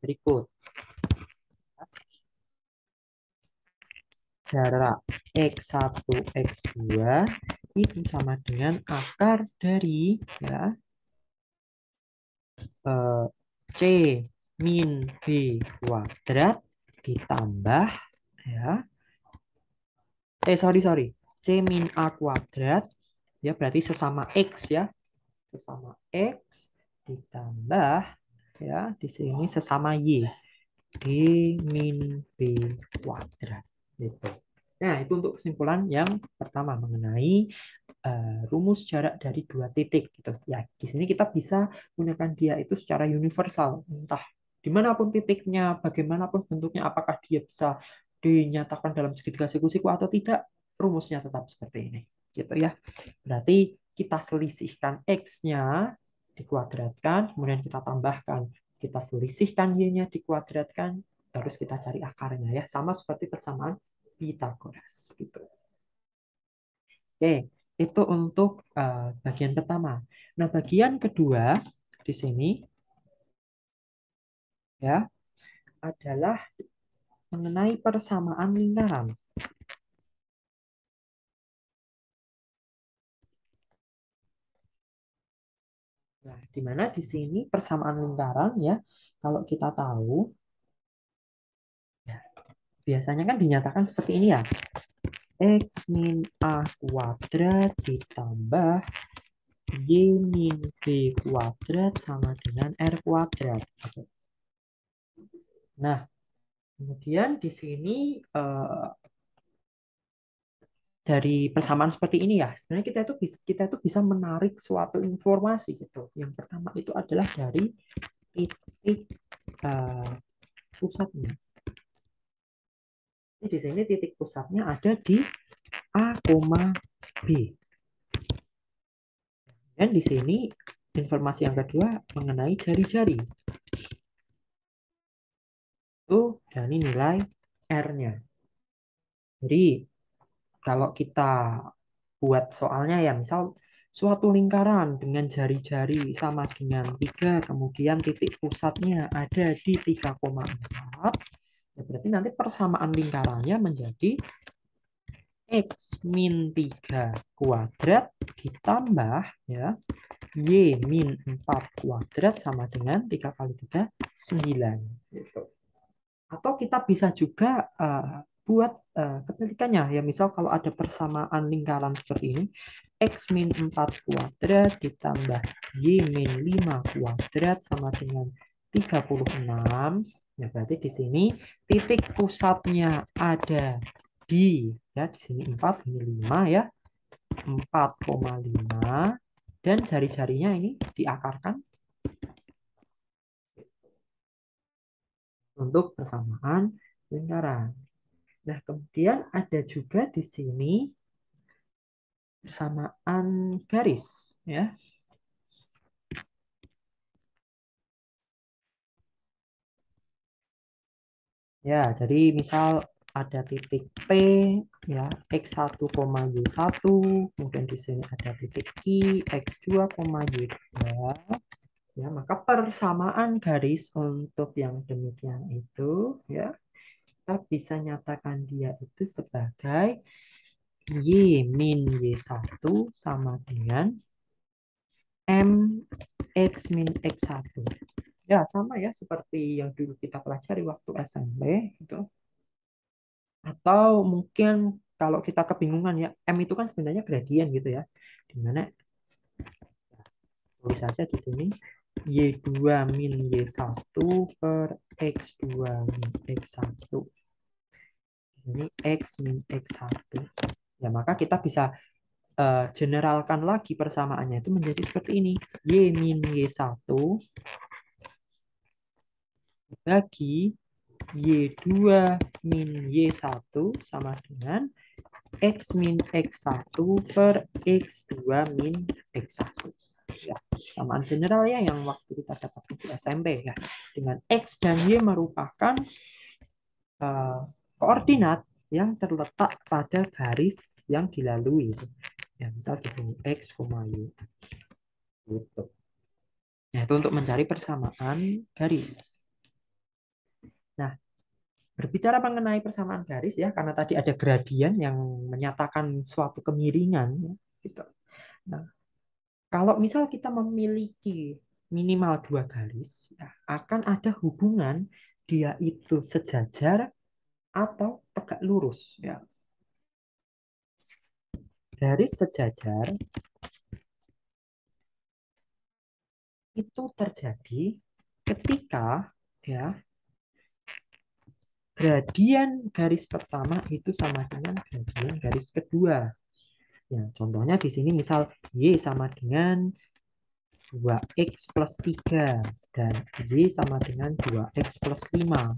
berikut. Jarak X1 X2 itu sama dengan akar dari ya C min B kuadrat ditambah ya sorry C min A kuadrat ya berarti sesama X ya sesama X ditambah ya di sini sesama Y D min B kuadrat gitu. Nah, itu untuk kesimpulan yang pertama mengenai rumus jarak dari dua titik gitu. Ya, di sini kita bisa gunakan dia itu secara universal, entah dimanapun titiknya, bagaimanapun bentuknya, apakah dia bisa dinyatakan dalam segitiga sekusiku atau tidak, rumusnya tetap seperti ini. Gitu ya. Berarti kita selisihkan X-nya dikuadratkan, kemudian kita tambahkan, kita selisihkan Y-nya dikuadratkan, terus kita cari akarnya ya. Sama seperti persamaan Pythagoras gitu. Oke, itu untuk bagian pertama. Nah, bagian kedua di sini ya adalah mengenai persamaan lingkaran. Nah, di mana di sini persamaan lingkaran ya, kalau kita tahu ya, biasanya kan dinyatakan seperti ini ya. X min A kuadrat ditambah Y min B kuadrat sama dengan R kuadrat. Nah, kemudian di sini dari persamaan seperti ini ya, sebenarnya kita itu bisa menarik suatu informasi gitu. Yang pertama itu adalah dari titik pusatnya. Jadi di sini titik pusatnya ada di A, B. Dan di sini informasi yang kedua mengenai jari-jari. Itu dari nilai R-nya. Jadi kalau kita buat soalnya ya, misal suatu lingkaran dengan jari-jari sama dengan 3, kemudian titik pusatnya ada di 3,4, ya berarti nanti persamaan lingkarannya menjadi X min 3 kuadrat ditambah ya Y min 4 kuadrat sama dengan 3 kali 3, 9. Gitu. Atau kita bisa juga buat kebalikannya. Ya, misal kalau ada persamaan lingkaran seperti ini, X min 4 kuadrat ditambah Y min 5 kuadrat sama dengan 36. Ya, berarti di sini titik pusatnya ada di sini 4, ini 5 ya. 4,5 dan jari-jarinya ini diakarkan untuk persamaan lingkaran. Nah, kemudian ada juga di sini persamaan garis ya. Ya, jadi misal ada titik P ya, X1, Y1, kemudian di sini ada titik I, X2, Y2. Ya, maka persamaan garis untuk yang demikian itu ya, kita bisa nyatakan dia itu sebagai Y min Y1 sama dengan M X min X1. Ya, sama ya seperti yang dulu kita pelajari waktu SMP gitu. Atau mungkin kalau kita kebingungan ya, M itu kan sebenarnya gradien gitu ya. Dimana tulis saja di sini Y2 min Y1 per X2 min X1. Ini X min X1. Ya, maka kita bisa generalkan lagi persamaannya itu menjadi seperti ini. Y min Y1 bagi Y2 min Y1 sama dengan X min X1 per X2 min X1. Ya, samaan general ya yang waktu kita dapat di SMP ya. Dengan X dan Y merupakan koordinat yang terletak pada garis yang dilalui. Ya, misal di sini X, Y. Gitu. Nah, itu untuk mencari persamaan garis. Nah, berbicara mengenai persamaan garis ya, karena tadi ada gradien yang menyatakan suatu kemiringan, ya, gitu. Nah, kalau misal kita memiliki minimal dua garis, ya, akan ada hubungan dia itu sejajar atau tegak lurus. Ya. Garis sejajar itu terjadi ketika ya gradien garis pertama itu sama dengan gradien garis kedua. Ya, contohnya di sini misal Y sama dengan 2X plus 3 dan Y sama dengan 2X plus 5.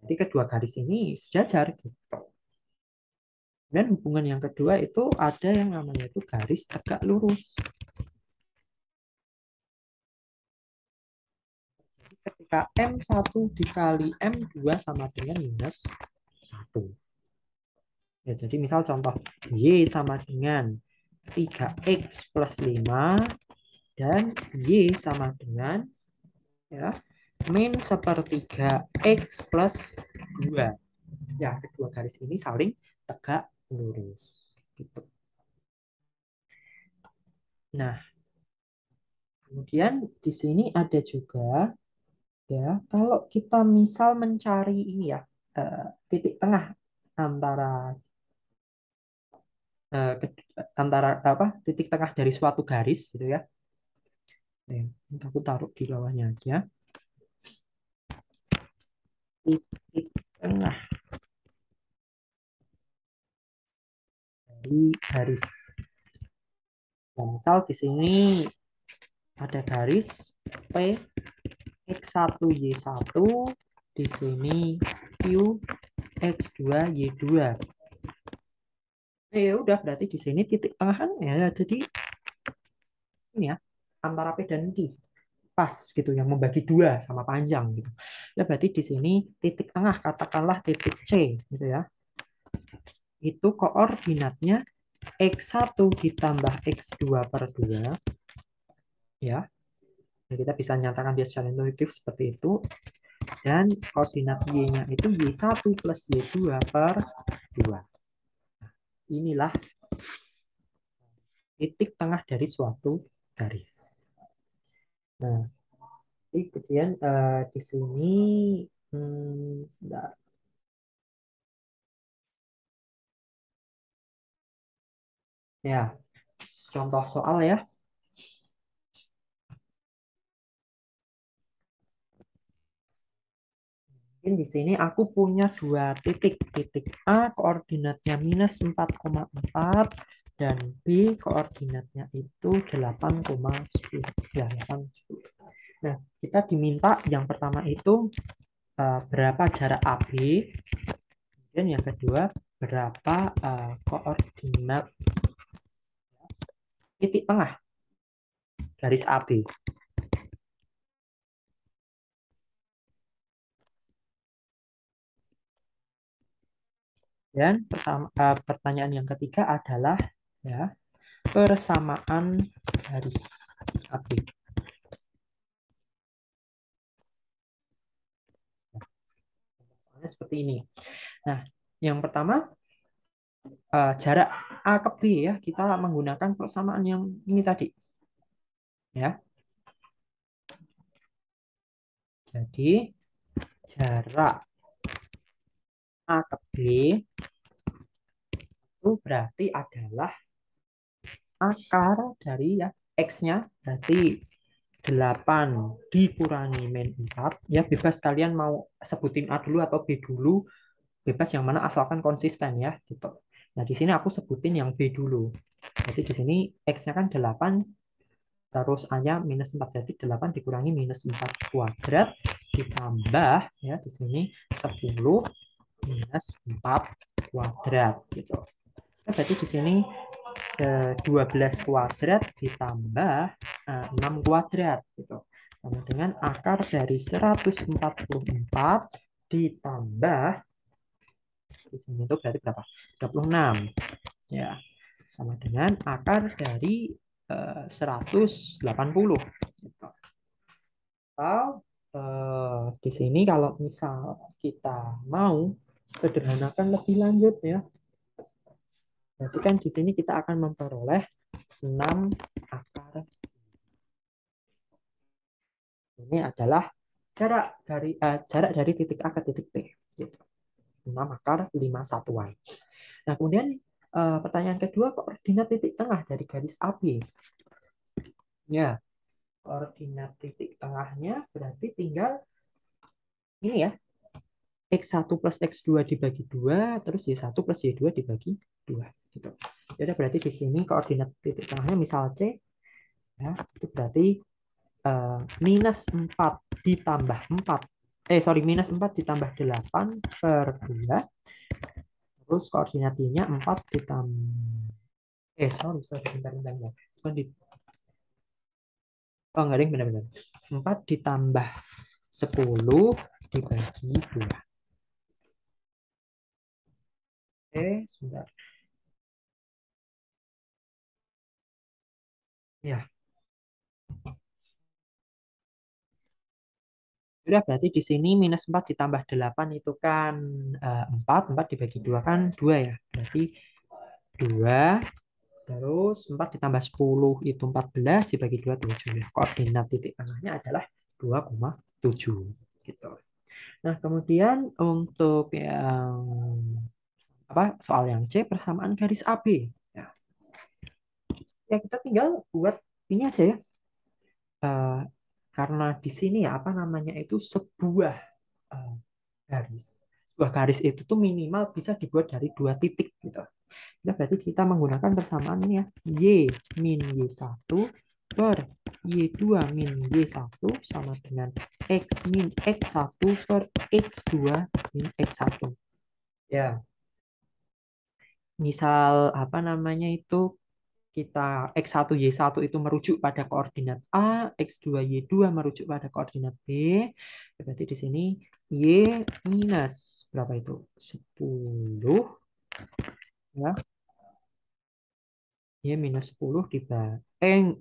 Jadi kedua garis ini sejajar gitu. Dan hubungan yang kedua itu ada yang namanya itu garis tegak lurus. Ketika M1 dikali M2 sama dengan minus 1. Ya, jadi misal contoh Y sama dengan 3X plus 5 dan Y sama dengan ya min sepertiga X plus 2. Ya, kedua garis ini saling tegak lurus. Gitu. Nah, kemudian di sini ada juga ya, kalau kita misal mencari ini ya, titik tengah antara antara apa titik tengah dari suatu garis gitu ya. Aku taruh di bawahnya aja. Titik tengah dari garis. Nah, misal di sini ada garis P X1 Y1, di sini Q X2 Y2. Ya udah berarti di sini titik tengah kan ya jadi ini ya antara P dan Q pas gitu yang membagi dua sama panjang gitu. Ya berarti di sini titik tengah katakanlah titik C gitu ya. Itu koordinatnya X1 ditambah X2 per 2 ya. Jadi kita bisa nyatakan dia secara intuitif seperti itu. Dan koordinat Y-nya itu Y1 plus Y2 per 2. inilah titik tengah dari suatu garis. Nah, jadi kemudian di sini sebentar. Ya, contoh soal ya. Mungkin di sini aku punya dua titik. Titik A koordinatnya minus 4,4 dan B koordinatnya itu 8,10. Ya, 8,10. Nah, kita diminta yang pertama itu berapa jarak AB, dan yang kedua berapa koordinat titik tengah garis AB. Dan pertanyaan yang ketiga adalah ya persamaan garis AB. Nah, seperti ini. Nah, yang pertama jarak A ke B ya, kita menggunakan persamaan yang ini tadi ya. Jadi jarak A ke B itu berarti adalah akar dari ya X-nya berarti 8 dikurangi min 4. Ya bebas kalian mau sebutin A dulu atau B dulu, bebas yang mana asalkan konsisten ya gitu. Nah, di sini aku sebutin yang B dulu. Jadi di sini X-nya kan 8, terus A-nya minus 4. Jadi 8 dikurangi minus 4 kuadrat ditambah ya di sini 10 minus 4 kuadrat gitu. Nah, berarti di sini 12 kuadrat ditambah 6 kuadrat gitu. Sama dengan akar dari 144 ditambah di sini itu berarti berapa? 36 ya. Sama dengan akar dari 180 gitu. Atau di sini kalau misal kita mau sederhanakan lebih lanjut ya. Berarti kan di sini kita akan memperoleh 6 akar. Ini adalah jarak dari titik A ke titik B. Gitu. 6 akar 5 satuan. Nah, kemudian pertanyaan kedua, koordinat titik tengah dari garis AB. Ya, koordinat titik tengahnya berarti tinggal ini ya, X1 plus X2 dibagi 2, terus Y1 plus Y2 dibagi 2. Gitu. Jadi berarti di sini koordinat titik tengahnya misal C, ya, itu berarti minus 4 ditambah 4. Minus 4 ditambah 8 per 2. Terus koordinat Y-nya 4 ditambah... bentar, bentar, bentar. Bukan Oh, enggak, ding, benar-benar. 4 ditambah 10 dibagi 2. Sebentar. Ya, udah berarti di sini minus 4 ditambah 8 itu kan 4 dibagi 2 kan 2 ya. Berarti 2, terus 4 ditambah 10 itu 14 dibagi 2 7 ya. Koordinat titik tengahnya adalah 2,7 gitu. Nah, kemudian untuk yang soal yang C persamaan garis AB. Ya, ya kita tinggal buat ini aja ya. Eh, karena di sini ya apa namanya itu sebuah eh, garis. Sebuah garis itu tuh minimal bisa dibuat dari dua titik gitu. Nah, berarti kita menggunakan persamaan ini ya. Y min Y1 per Y2 min Y1 sama dengan X min X1 per X2 min X1. Ya, misal apa namanya itu kita X1 Y1 itu merujuk pada koordinat A, X2 Y2 merujuk pada koordinat B. Berarti di sini Y minus berapa itu? 10 ya. Y minus 10 dibagi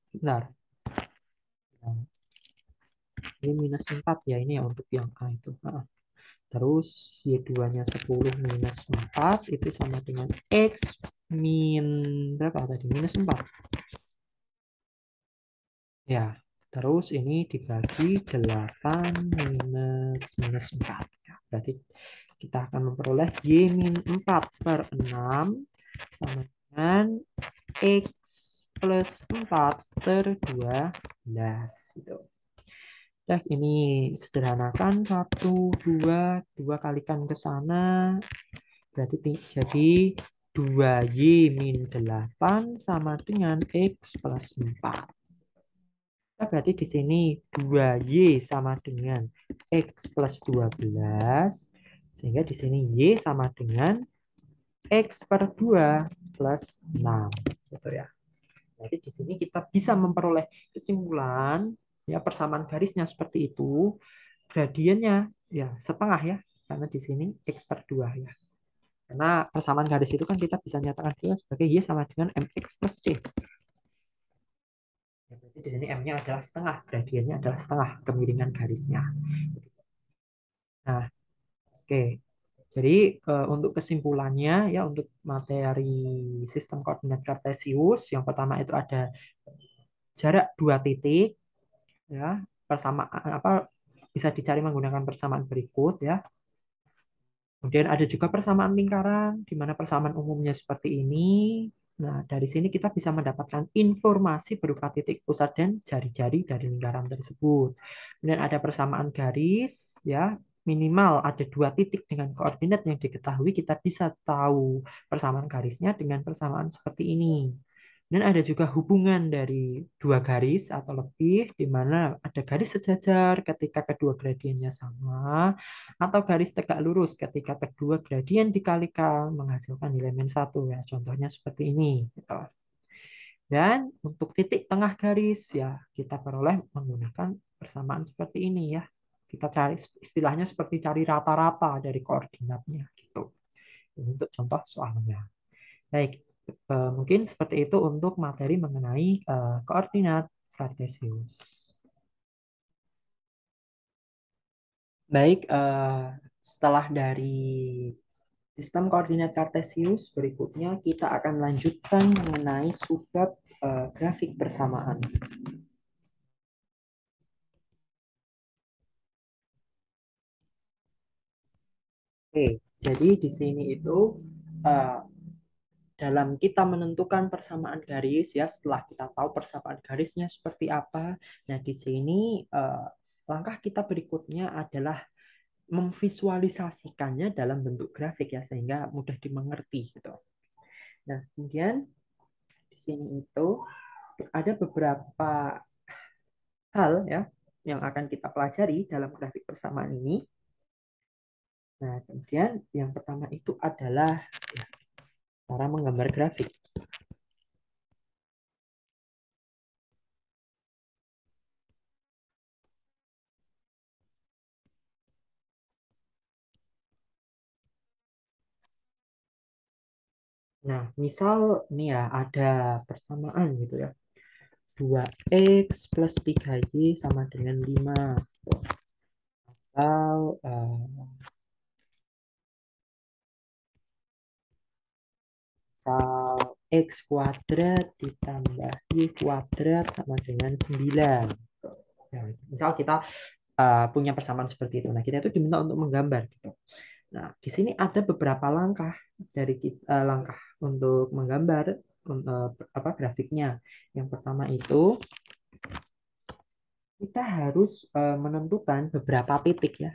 benar. Y minus 4 ya ini ya untuk yang A itu. Terus Y2-nya 10 minus 4 itu sama dengan X min berapa tadi? Minus 4. Ya, terus ini dibagi 8 minus minus 4. Ya, berarti kita akan memperoleh Y min 4 per 6 sama dengan X plus 4 per 12. Gitu. Nah, ini sederhanakan. 2 kalikan ke sana. Berarti jadi 2Y min 8 sama dengan X plus 4. Nah, berarti di sini 2Y sama dengan X plus 12. Sehingga di sini Y sama dengan X per 2 plus 6. Gitu ya. Jadi di sini kita bisa memperoleh kesimpulan ya persamaan garisnya seperti itu. Gradiennya ya setengah ya. Karena di sini X per 2 ya. Karena persamaan garis itu kan kita bisa nyatakan juga sebagai Y sama dengan MX plus C. Ya, berarti di sini M-nya adalah setengah, gradiennya adalah setengah kemiringan garisnya. Nah, oke. Jadi untuk kesimpulannya ya untuk materi sistem koordinat kartesius yang pertama itu ada jarak 2 titik ya, persamaan apa bisa dicari menggunakan persamaan berikut ya. Kemudian ada juga persamaan lingkaran, di mana persamaan umumnya seperti ini. Nah, dari sini kita bisa mendapatkan informasi berupa titik pusat dan jari-jari dari lingkaran tersebut. Kemudian ada persamaan garis, ya minimal ada 2 titik dengan koordinat yang diketahui, kita bisa tahu persamaan garisnya dengan persamaan seperti ini. Dan ada juga hubungan dari 2 garis atau lebih, di mana ada garis sejajar ketika kedua gradiennya sama, atau garis tegak lurus ketika kedua gradien dikalikan menghasilkan elemen satu ya. Contohnya seperti ini. Gitu. Dan untuk titik tengah garis ya kita peroleh menggunakan persamaan seperti ini ya. Kita cari istilahnya seperti cari rata-rata dari koordinatnya gitu. Ini untuk contoh soalnya. Baik, mungkin seperti itu untuk materi mengenai koordinat Kartesius. Baik, setelah dari sistem koordinat Kartesius, berikutnya kita akan lanjutkan mengenai subbab grafik persamaan. Oke, jadi di sini itu eh, dalam kita menentukan persamaan garis ya, setelah kita tahu persamaan garisnya seperti apa, nah di sini langkah kita berikutnya adalah memvisualisasikannya dalam bentuk grafik ya sehingga mudah dimengerti gitu. Nah, kemudian di sini itu ada beberapa hal ya yang akan kita pelajari dalam grafik persamaan ini. Nah, kemudian yang pertama itu adalah ya, cara menggambar grafik. Nah, misal nih ya ada persamaan gitu ya. 2x plus 3y sama dengan 5. Atau misal x kuadrat ditambah y kuadrat sama dengan 9. Ya, misal kita punya persamaan seperti itu. Nah, kita itu diminta untuk menggambar gitu. Nah, di sini ada beberapa langkah dari kita, langkah untuk menggambar apa grafiknya. Yang pertama itu kita harus menentukan beberapa titik ya.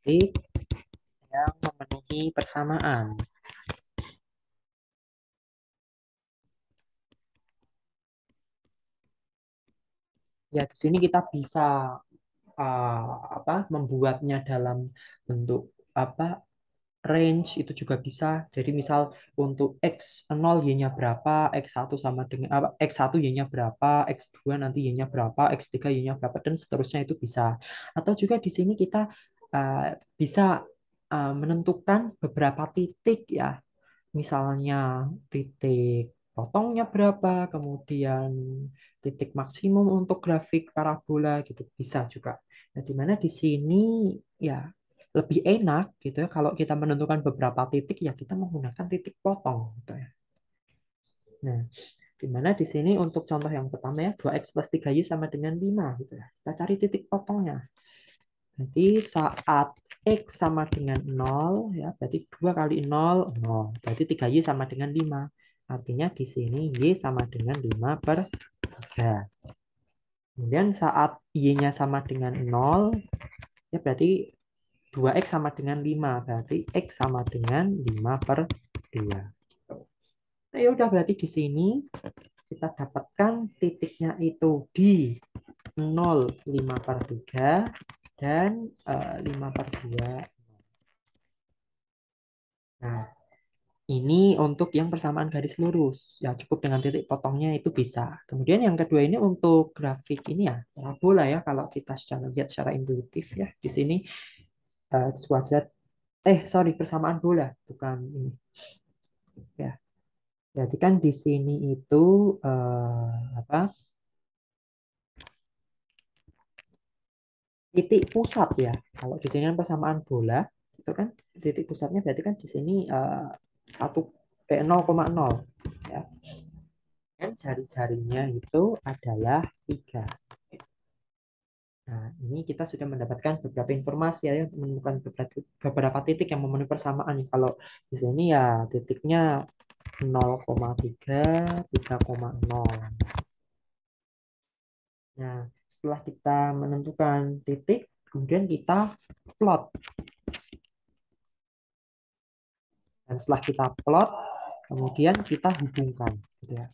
Titik yang memenuhi persamaan. Ya, di sini kita bisa apa membuatnya dalam bentuk apa range itu juga bisa. Jadi misal untuk X0 Y-nya berapa, X1 sama dengan apa, X1 Y-nya berapa, X2 nanti Y-nya berapa, X3 Y-nya berapa dan seterusnya itu bisa. Atau juga di sini kita uh, bisa menentukan beberapa titik ya. Misalnya titik potongnya berapa, kemudian titik maksimum untuk grafik parabola gitu bisa juga. Nah, di mana di sini ya lebih enak gitu ya kalau kita menentukan beberapa titik ya kita menggunakan titik potong gitu ya. Nah, di mana di sini untuk contoh yang pertama ya 2x plus 3y sama dengan 5 gitu ya. Kita cari titik potongnya. Jadi saat x sama dengan 0 ya, berarti 2 kali 0, 0. Berarti 3y sama dengan 5. Artinya di sini y sama dengan 5 per 3. Kemudian saat y-nya sama dengan 0, ya berarti 2x sama dengan 5. Berarti x sama dengan 5 per 2. Nah, ya udah berarti di sini kita dapatkan titiknya itu di 0, 5 per 3 dan 5 per 2. Nah, ini untuk yang persamaan garis lurus. Ya, cukup dengan titik potongnya itu bisa. Kemudian yang kedua ini untuk grafik ini ya, parabola ya, kalau kita secara lihat secara intuitif ya. Di sini kuadrat, sorry, persamaan bola, bukan ini. Ya, jadi kan di sini itu apa? Titik pusat ya. Kalau di sini kan persamaan bola, itu kan titik pusatnya berarti kan di sini 0,0 ya. Dan jari-jarinya itu adalah 3. Nah, ini kita sudah mendapatkan beberapa informasi ya untuk menemukan beberapa titik yang memenuhi persamaan. Kalau di sini ya titiknya 0,3, 3,0. Nah, setelah kita menentukan titik, kemudian kita plot. Dan setelah kita plot, kemudian kita hubungkan. Gitu ya.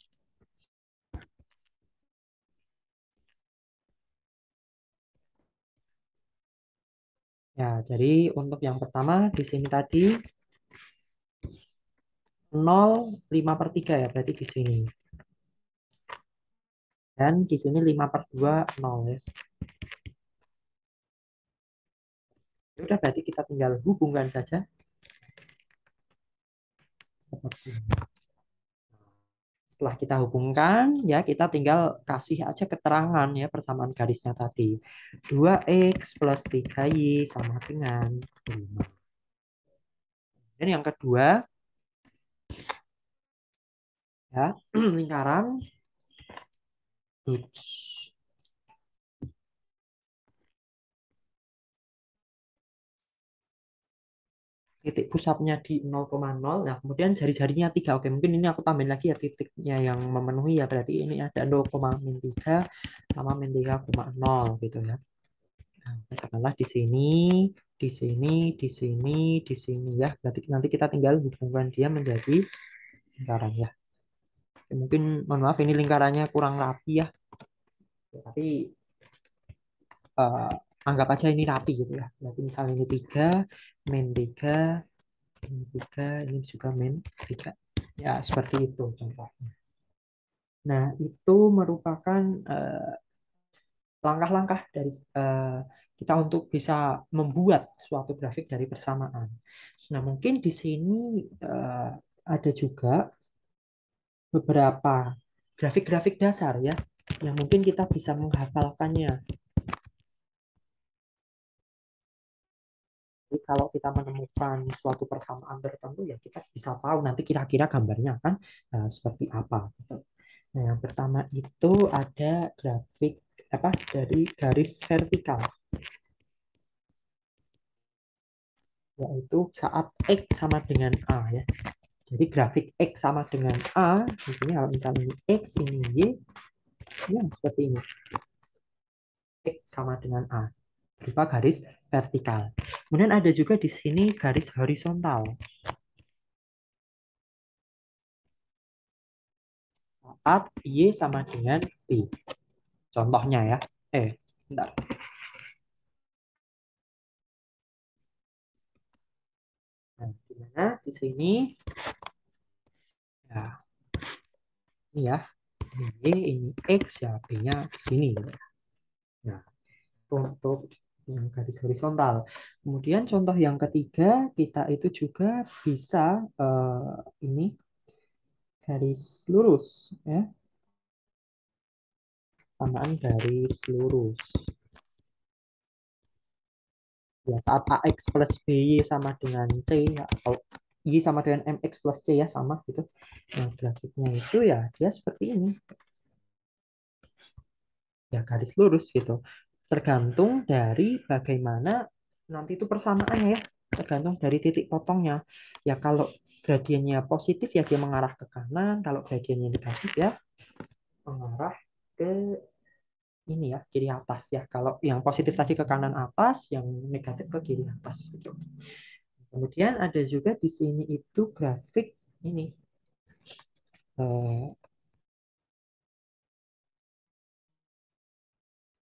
Ya, jadi untuk yang pertama di sini tadi 0, 5 per 3 ya, berarti di sini. Dan di sini 5 per 2, 0 ya. Ya udah berarti kita tinggal hubungkan saja seperti ini. Setelah kita hubungkan ya kita tinggal kasih aja keterangan ya persamaan garisnya tadi. 2x plus 3y sama dengan 5. Dan yang kedua ya lingkaran titik pusatnya di 0,0. Nah, kemudian jari-jarinya 3. Oke, mungkin ini aku tambahin lagi ya titiknya yang memenuhi ya. Berarti ini ada 0,-3 sama min 3,0 gitu ya. Nah, katakanlah di sini, di sini, di sini, di sini ya. Berarti nanti kita tinggal hubungkan dia menjadi lingkaran ya. Oke, mungkin mohon maaf ini lingkarannya kurang rapi ya. Tapi eh, anggap aja ini rapi gitu ya. Berarti misalnya ini 3, min 3, ini 3, ini juga min 3. Ya, seperti itu contohnya. Nah, itu merupakan langkah-langkah dari kita untuk bisa membuat suatu grafik dari persamaan. Nah, mungkin di sini ada juga beberapa grafik-grafik dasar ya, yang mungkin kita bisa menghafalkannya. Jadi kalau kita menemukan suatu persamaan tertentu ya kita bisa tahu nanti kira-kira gambarnya akan seperti apa. Gitu. Nah, yang pertama itu ada grafik apa dari garis vertikal, yaitu saat X sama dengan A ya. Jadi grafik X sama dengan A, di sini kalau misalnya ini X, ini Y, ya seperti ini. X sama dengan A, berupa garis vertikal. Kemudian ada juga di sini garis horizontal. Saat Y sama dengan B. Contohnya ya. Bentar. Nah, dimana di sini ya, ini ya, ini Y, ini X ya, B-nya di sini. Gitu. Nah, untuk yang garis horizontal. Kemudian contoh yang ketiga, kita itu juga bisa ini garis lurus ya, samaan garis lurus. Ya, saat AX plus BY sama dengan C ya, atau Y sama dengan MX plus C ya, sama gitu. Nah, grafiknya itu ya dia seperti ini. Ya, garis lurus gitu. Tergantung dari bagaimana nanti itu persamaannya ya. Tergantung dari titik potongnya. Ya, kalau gradiennya positif ya dia mengarah ke kanan. Kalau gradiennya negatif ya mengarah ke ini ya, kiri atas ya. Kalau yang positif tadi ke kanan atas, yang negatif ke kiri atas gitu. Kemudian ada juga di sini itu grafik ini eh,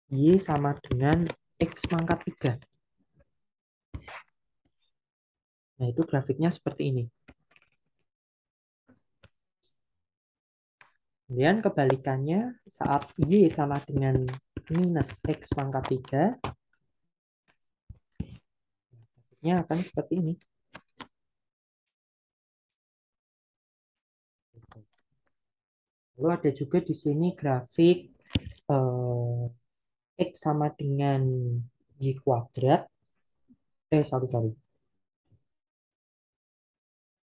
Y sama dengan X pangkat 3. Nah, itu grafiknya seperti ini. Kemudian kebalikannya saat Y sama dengan minus X pangkat 3, grafiknya akan seperti ini. Lalu ada juga di sini grafik eh, X sama dengan Y kuadrat. Sorry.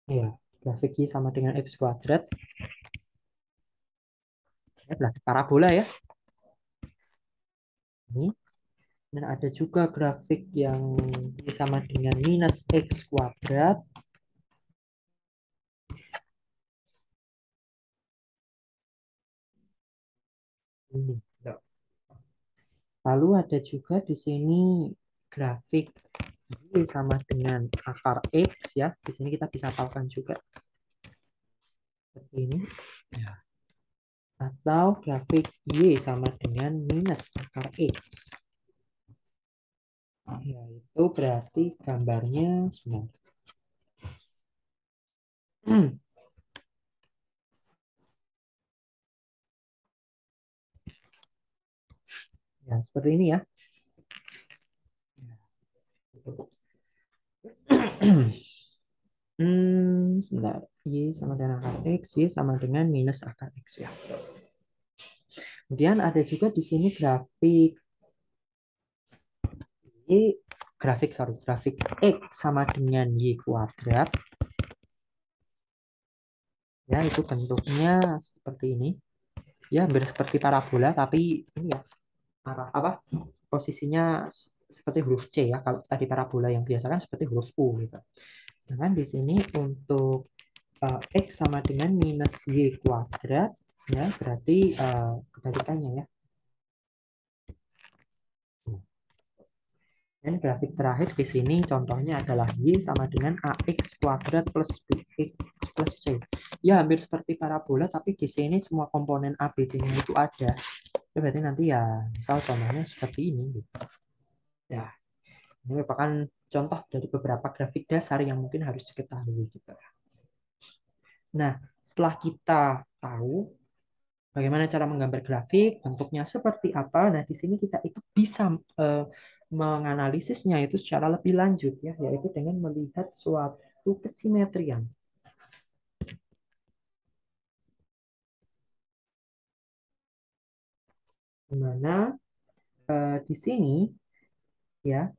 Ya, grafik Y sama dengan X kuadrat. Ya, grafik parabola ya. Ini. Dan ada juga grafik yang Y sama dengan minus X kuadrat. Ini. Lalu ada juga di sini grafik Y sama dengan akar X ya. Di sini kita bisa tahukan juga seperti ini. Ya. Atau grafik Y sama dengan minus akar X. Ya, itu berarti gambarnya sebentar. Ya, seperti ini ya. Sebentar. Y sama dengan akar X, Y sama dengan minus akar X ya. Kemudian ada juga di sini Y, grafik X sama dengan Y kuadrat. Ya, itu bentuknya seperti ini. Ya, hampir seperti parabola, tapi ini ya, arah apa? Posisinya seperti huruf C ya. Kalau tadi parabola yang biasa kan seperti huruf U gitu. Sedangkan di sini untuk X sama dengan minus Y kuadrat, ya, berarti kebalikannya ya. Dan grafik terakhir di sini contohnya adalah Y sama dengan AX kuadrat plus BX plus C. Ya, hampir seperti parabola, tapi di sini semua komponen A, B, C-nya itu ada. Ya, berarti nanti ya, misal contohnya seperti ini. Gitu. Ya, ini merupakan contoh dari beberapa grafik dasar yang mungkin harus diketahui. Gitu. Nah, setelah kita tahu bagaimana cara menggambar grafik, bentuknya seperti apa, nah di sini kita itu bisa menganalisisnya itu secara lebih lanjut ya, yaitu dengan melihat suatu kesimetrian. Di mana di sini ya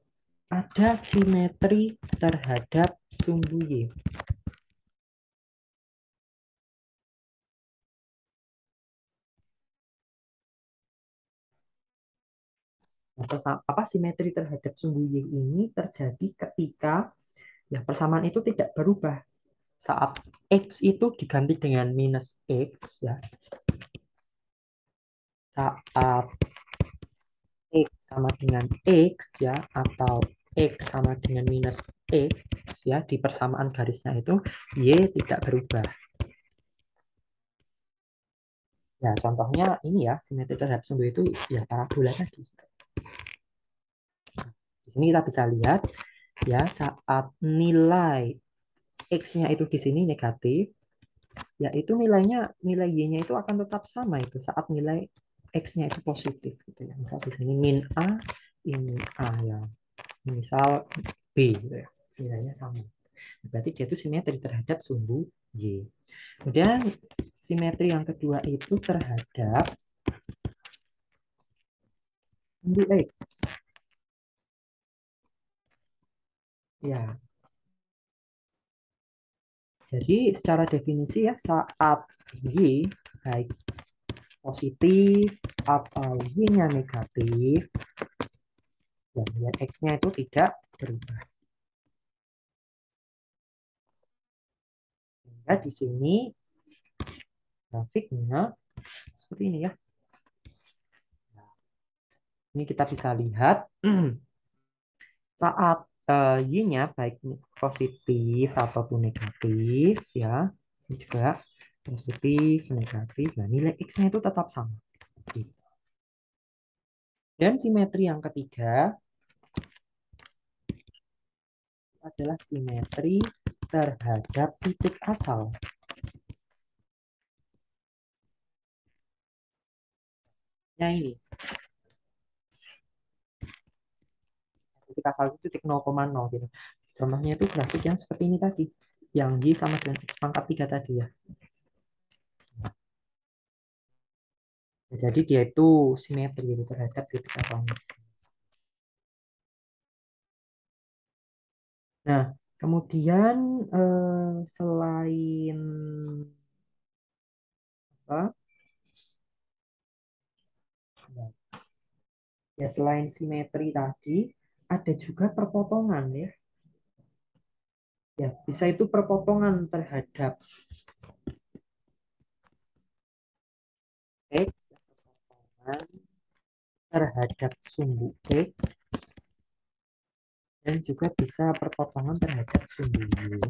ada simetri terhadap sumbu Y. Apa simetri terhadap sumbu Y ini terjadi ketika ya persamaan itu tidak berubah. Saat X itu diganti dengan minus X ya. Saat X sama dengan X ya, atau X sama dengan minus X ya, di persamaan garisnya itu Y tidak berubah. Ya, contohnya ini ya, simetri terhadap sumbu itu ya parabola tadi. Di sini kita bisa lihat ya, saat nilai X-nya itu di sini negatif, ya itu nilai Y-nya itu akan tetap sama itu saat nilai X-nya itu positif gitu ya. Misal di sini min A, ini A ya. Misal B gitu ya. Nilainya sama. Berarti dia itu simetri terhadap sumbu Y. Kemudian simetri yang kedua itu terhadap sumbu X. Ya, jadi secara definisi ya saat Y baik positif atau Y-nya negatif, dan nilai X-nya itu tidak berubah. Ya, di sini grafiknya seperti ini ya. Ini kita bisa lihat saat Y-nya baik positif ataupun negatif ya. Ini juga positif, negatif. Nah, nilai X-nya itu tetap sama. Dan simetri yang ketiga adalah simetri terhadap titik asal. Nah, ini titik asal itu titik 0,0 gitu. Contohnya itu grafik yang seperti ini tadi. Yang Y sama dengan X pangkat 3 tadi ya. Jadi dia itu simetri gitu, terhadap titik asalnya. Nah, kemudian selain apa? Ya, selain simetri tadi, ada juga perpotongan ya. Ya, bisa itu perpotongan terhadap X, perpotongan terhadap sumbu X, dan juga bisa perpotongan terhadap sumbu Y,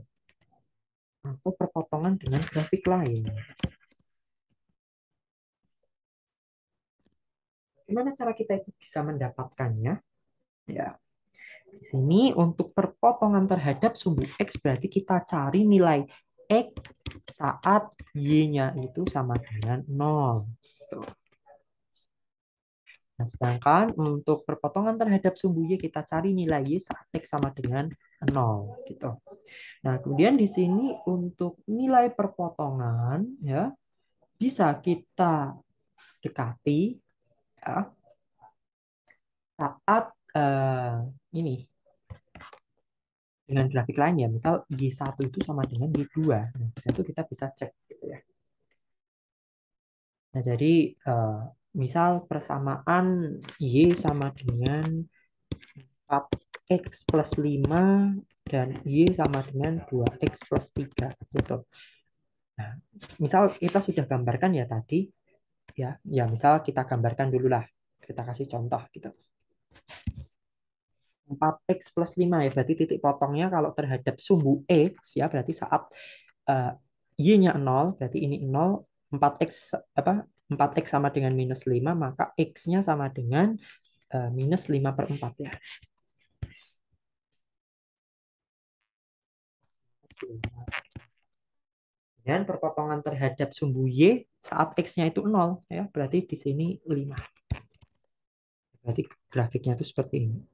atau perpotongan dengan grafik lain. Gimana cara kita itu bisa mendapatkannya? Ya, di sini untuk perpotongan terhadap sumbu X berarti kita cari nilai X saat Y-nya itu sama dengan 0. Tuh. Nah, sedangkan untuk perpotongan terhadap sumbu Y kita cari nilai Y saat X sama dengan 0 gitu. Nah, kemudian di sini untuk nilai perpotongan ya bisa kita dekati ya saat ini dengan grafik lain ya, misal Y1 itu sama dengan Y2. Nah, itu kita bisa cek gitu ya. Nah, jadi misal persamaan Y sama dengan 4X plus 5 dan Y sama dengan 2X plus 3 gitu. Nah, misal kita sudah gambarkan ya tadi ya, ya misal kita gambarkan dulu lah. Kita kasih contoh gitu. 4X plus 5 ya, berarti titik potongnya kalau terhadap sumbu X ya, berarti saat uh, Y-nya 0, berarti ini 0, 4X apa 4X sama dengan minus 5, maka X-nya sama dengan minus 5 per 4 ya. Dan perpotongan terhadap sumbu Y saat X-nya itu 0 ya, berarti di sini 5. Berarti grafiknya itu seperti ini.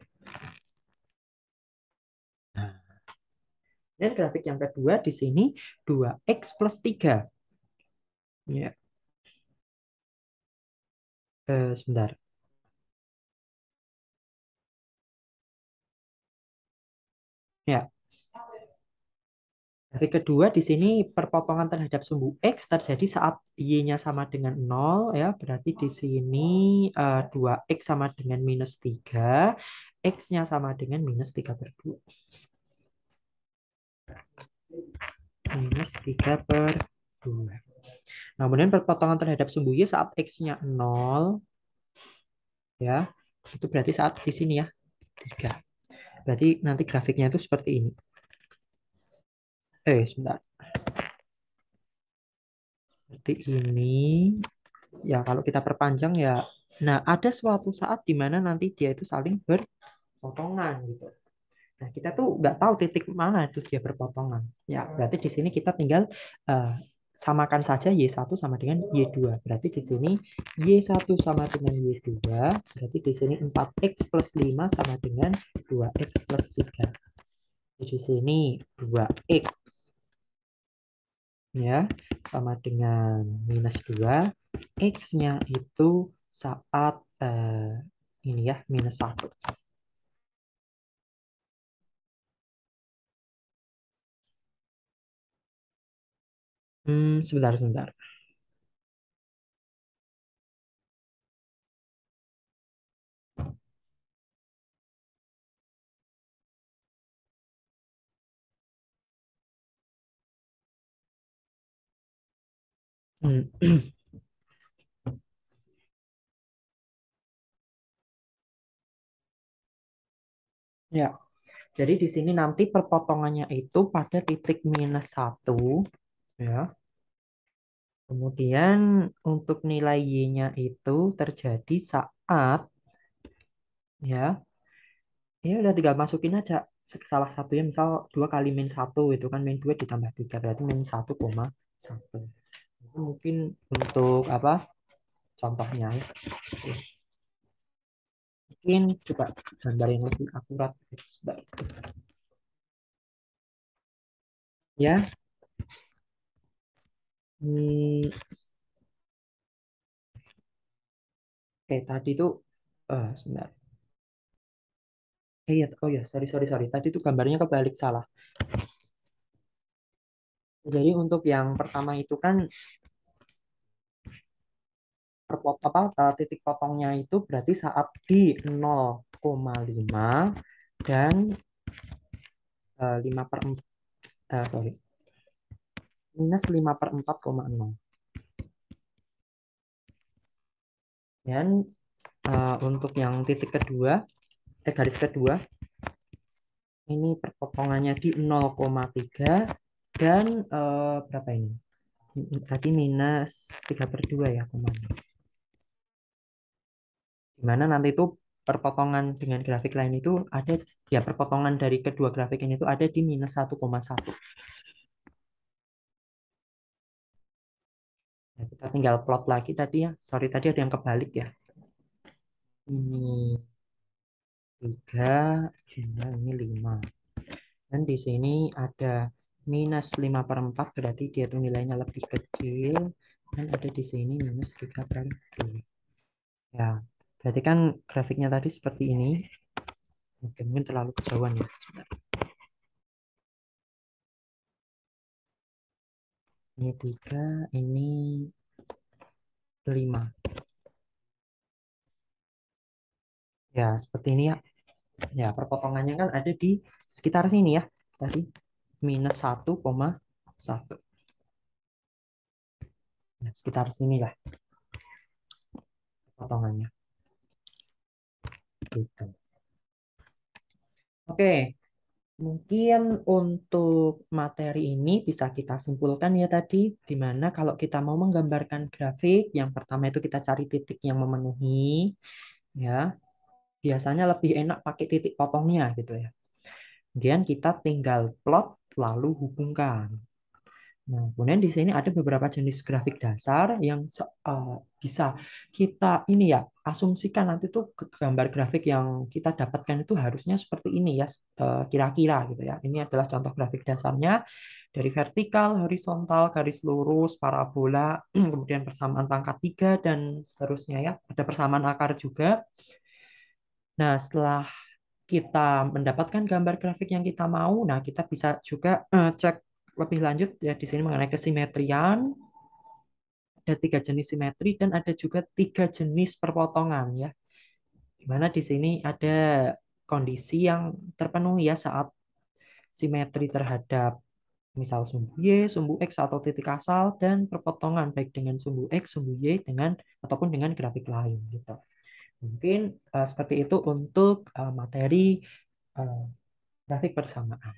Nah, dan grafik yang kedua di sini 2X plus 3. Ya, sebentar. Ya, grafik kedua di sini perpotongan terhadap sumbu X terjadi saat Y-nya sama dengan 0 ya. Berarti di sini 2X sama dengan minus 3, X-nya sama dengan minus 3 per 2. Minus 3 per 2. Nah, kemudian perpotongan terhadap sumbu Y saat X-nya 0 ya. Itu berarti saat di sini ya 3. Berarti nanti grafiknya itu seperti ini. Sebentar. Seperti ini. Ya, kalau kita perpanjang ya. Nah, ada suatu saat di mana nanti dia itu saling berpotongan gitu. Nah, kita tuh nggak tahu titik mana itu dia berpotongan. Ya, berarti di sini kita tinggal eh, samakan saja Y1 sama dengan Y2. Berarti di sini Y1 sama dengan Y2. Berarti di sini 4X plus 5 sama dengan 2X plus 3. Di sini 2X ya sama dengan minus 2, X-nya itu saat ini ya minus 1. Sebentar, sebentar. Hmm, ya, jadi di sini nanti perpotongannya itu pada titik minus 1, ya. Kemudian untuk nilai Y-nya itu terjadi saat, ya, ya udah tinggal masukin aja salah satunya, misal 2 kali min 1 itu kan min 2 ditambah 3 berarti min 1,1. Itu mungkin untuk apa contohnya ya. Mungkin coba gambar yang lebih akurat gitu, sebentar. Ya, hmm, oke tadi tuh sebentar. Iya, oh ya, sorry sorry sorry. Tadi tuh gambarnya kebalik, salah. Jadi untuk yang pertama itu kan titik potongnya itu berarti saat di 0,5 dan 5 per 4, sorry, minus 5 per 4,0. Dan untuk yang titik kedua, garis kedua, ini perpotongannya di 0,3 dan berapa ini? Tadi minus 3 per 2 ya, kemana? Dimana nanti itu perpotongan dengan grafik lain itu ada, ya perpotongan dari kedua grafik ini itu ada di minus 1,1. Nah, kita tinggal plot lagi tadi ya. Sorry, tadi ada yang kebalik ya. Ini 3, ini 5. Dan di sini ada minus 5 per 4, berarti dia tuh nilainya lebih kecil. Dan ada di sini minus 3 per 2. Ya, berarti kan grafiknya tadi seperti ini. Mungkin terlalu kejauhan ya. Sebentar. Ini 3, ini 5. Ya, seperti ini ya. Ya, perpotongannya kan ada di sekitar sini ya. Tadi minus 1,1. Ya, sekitar sini lah potongannya. Gitu. Oke, mungkin untuk materi ini bisa kita simpulkan ya tadi, di mana kalau kita mau menggambarkan grafik, yang pertama itu kita cari titik yang memenuhi, ya. Biasanya lebih enak pakai titik potongnya gitu ya. Kemudian kita tinggal plot lalu hubungkan. Nah, kemudian di sini ada beberapa jenis grafik dasar yang bisa kita ini ya asumsikan nanti tuh gambar grafik yang kita dapatkan itu harusnya seperti ini ya, kira-kira gitu ya. Ini adalah contoh grafik dasarnya dari vertikal, horizontal, garis lurus, parabola, kemudian persamaan pangkat 3 dan seterusnya ya. Ada persamaan akar juga. Nah, setelah kita mendapatkan gambar grafik yang kita mau, nah kita bisa juga cek lebih lanjut ya di sini mengenai kesimetrian. Ada 3 jenis simetri dan ada juga 3 jenis perpotongan ya. Di mana di sini ada kondisi yang terpenuhi ya saat simetri terhadap misal sumbu Y, sumbu X atau titik asal dan perpotongan baik dengan sumbu X, sumbu Y dengan ataupun dengan grafik lain gitu. Mungkin seperti itu untuk materi eh, grafik persamaan.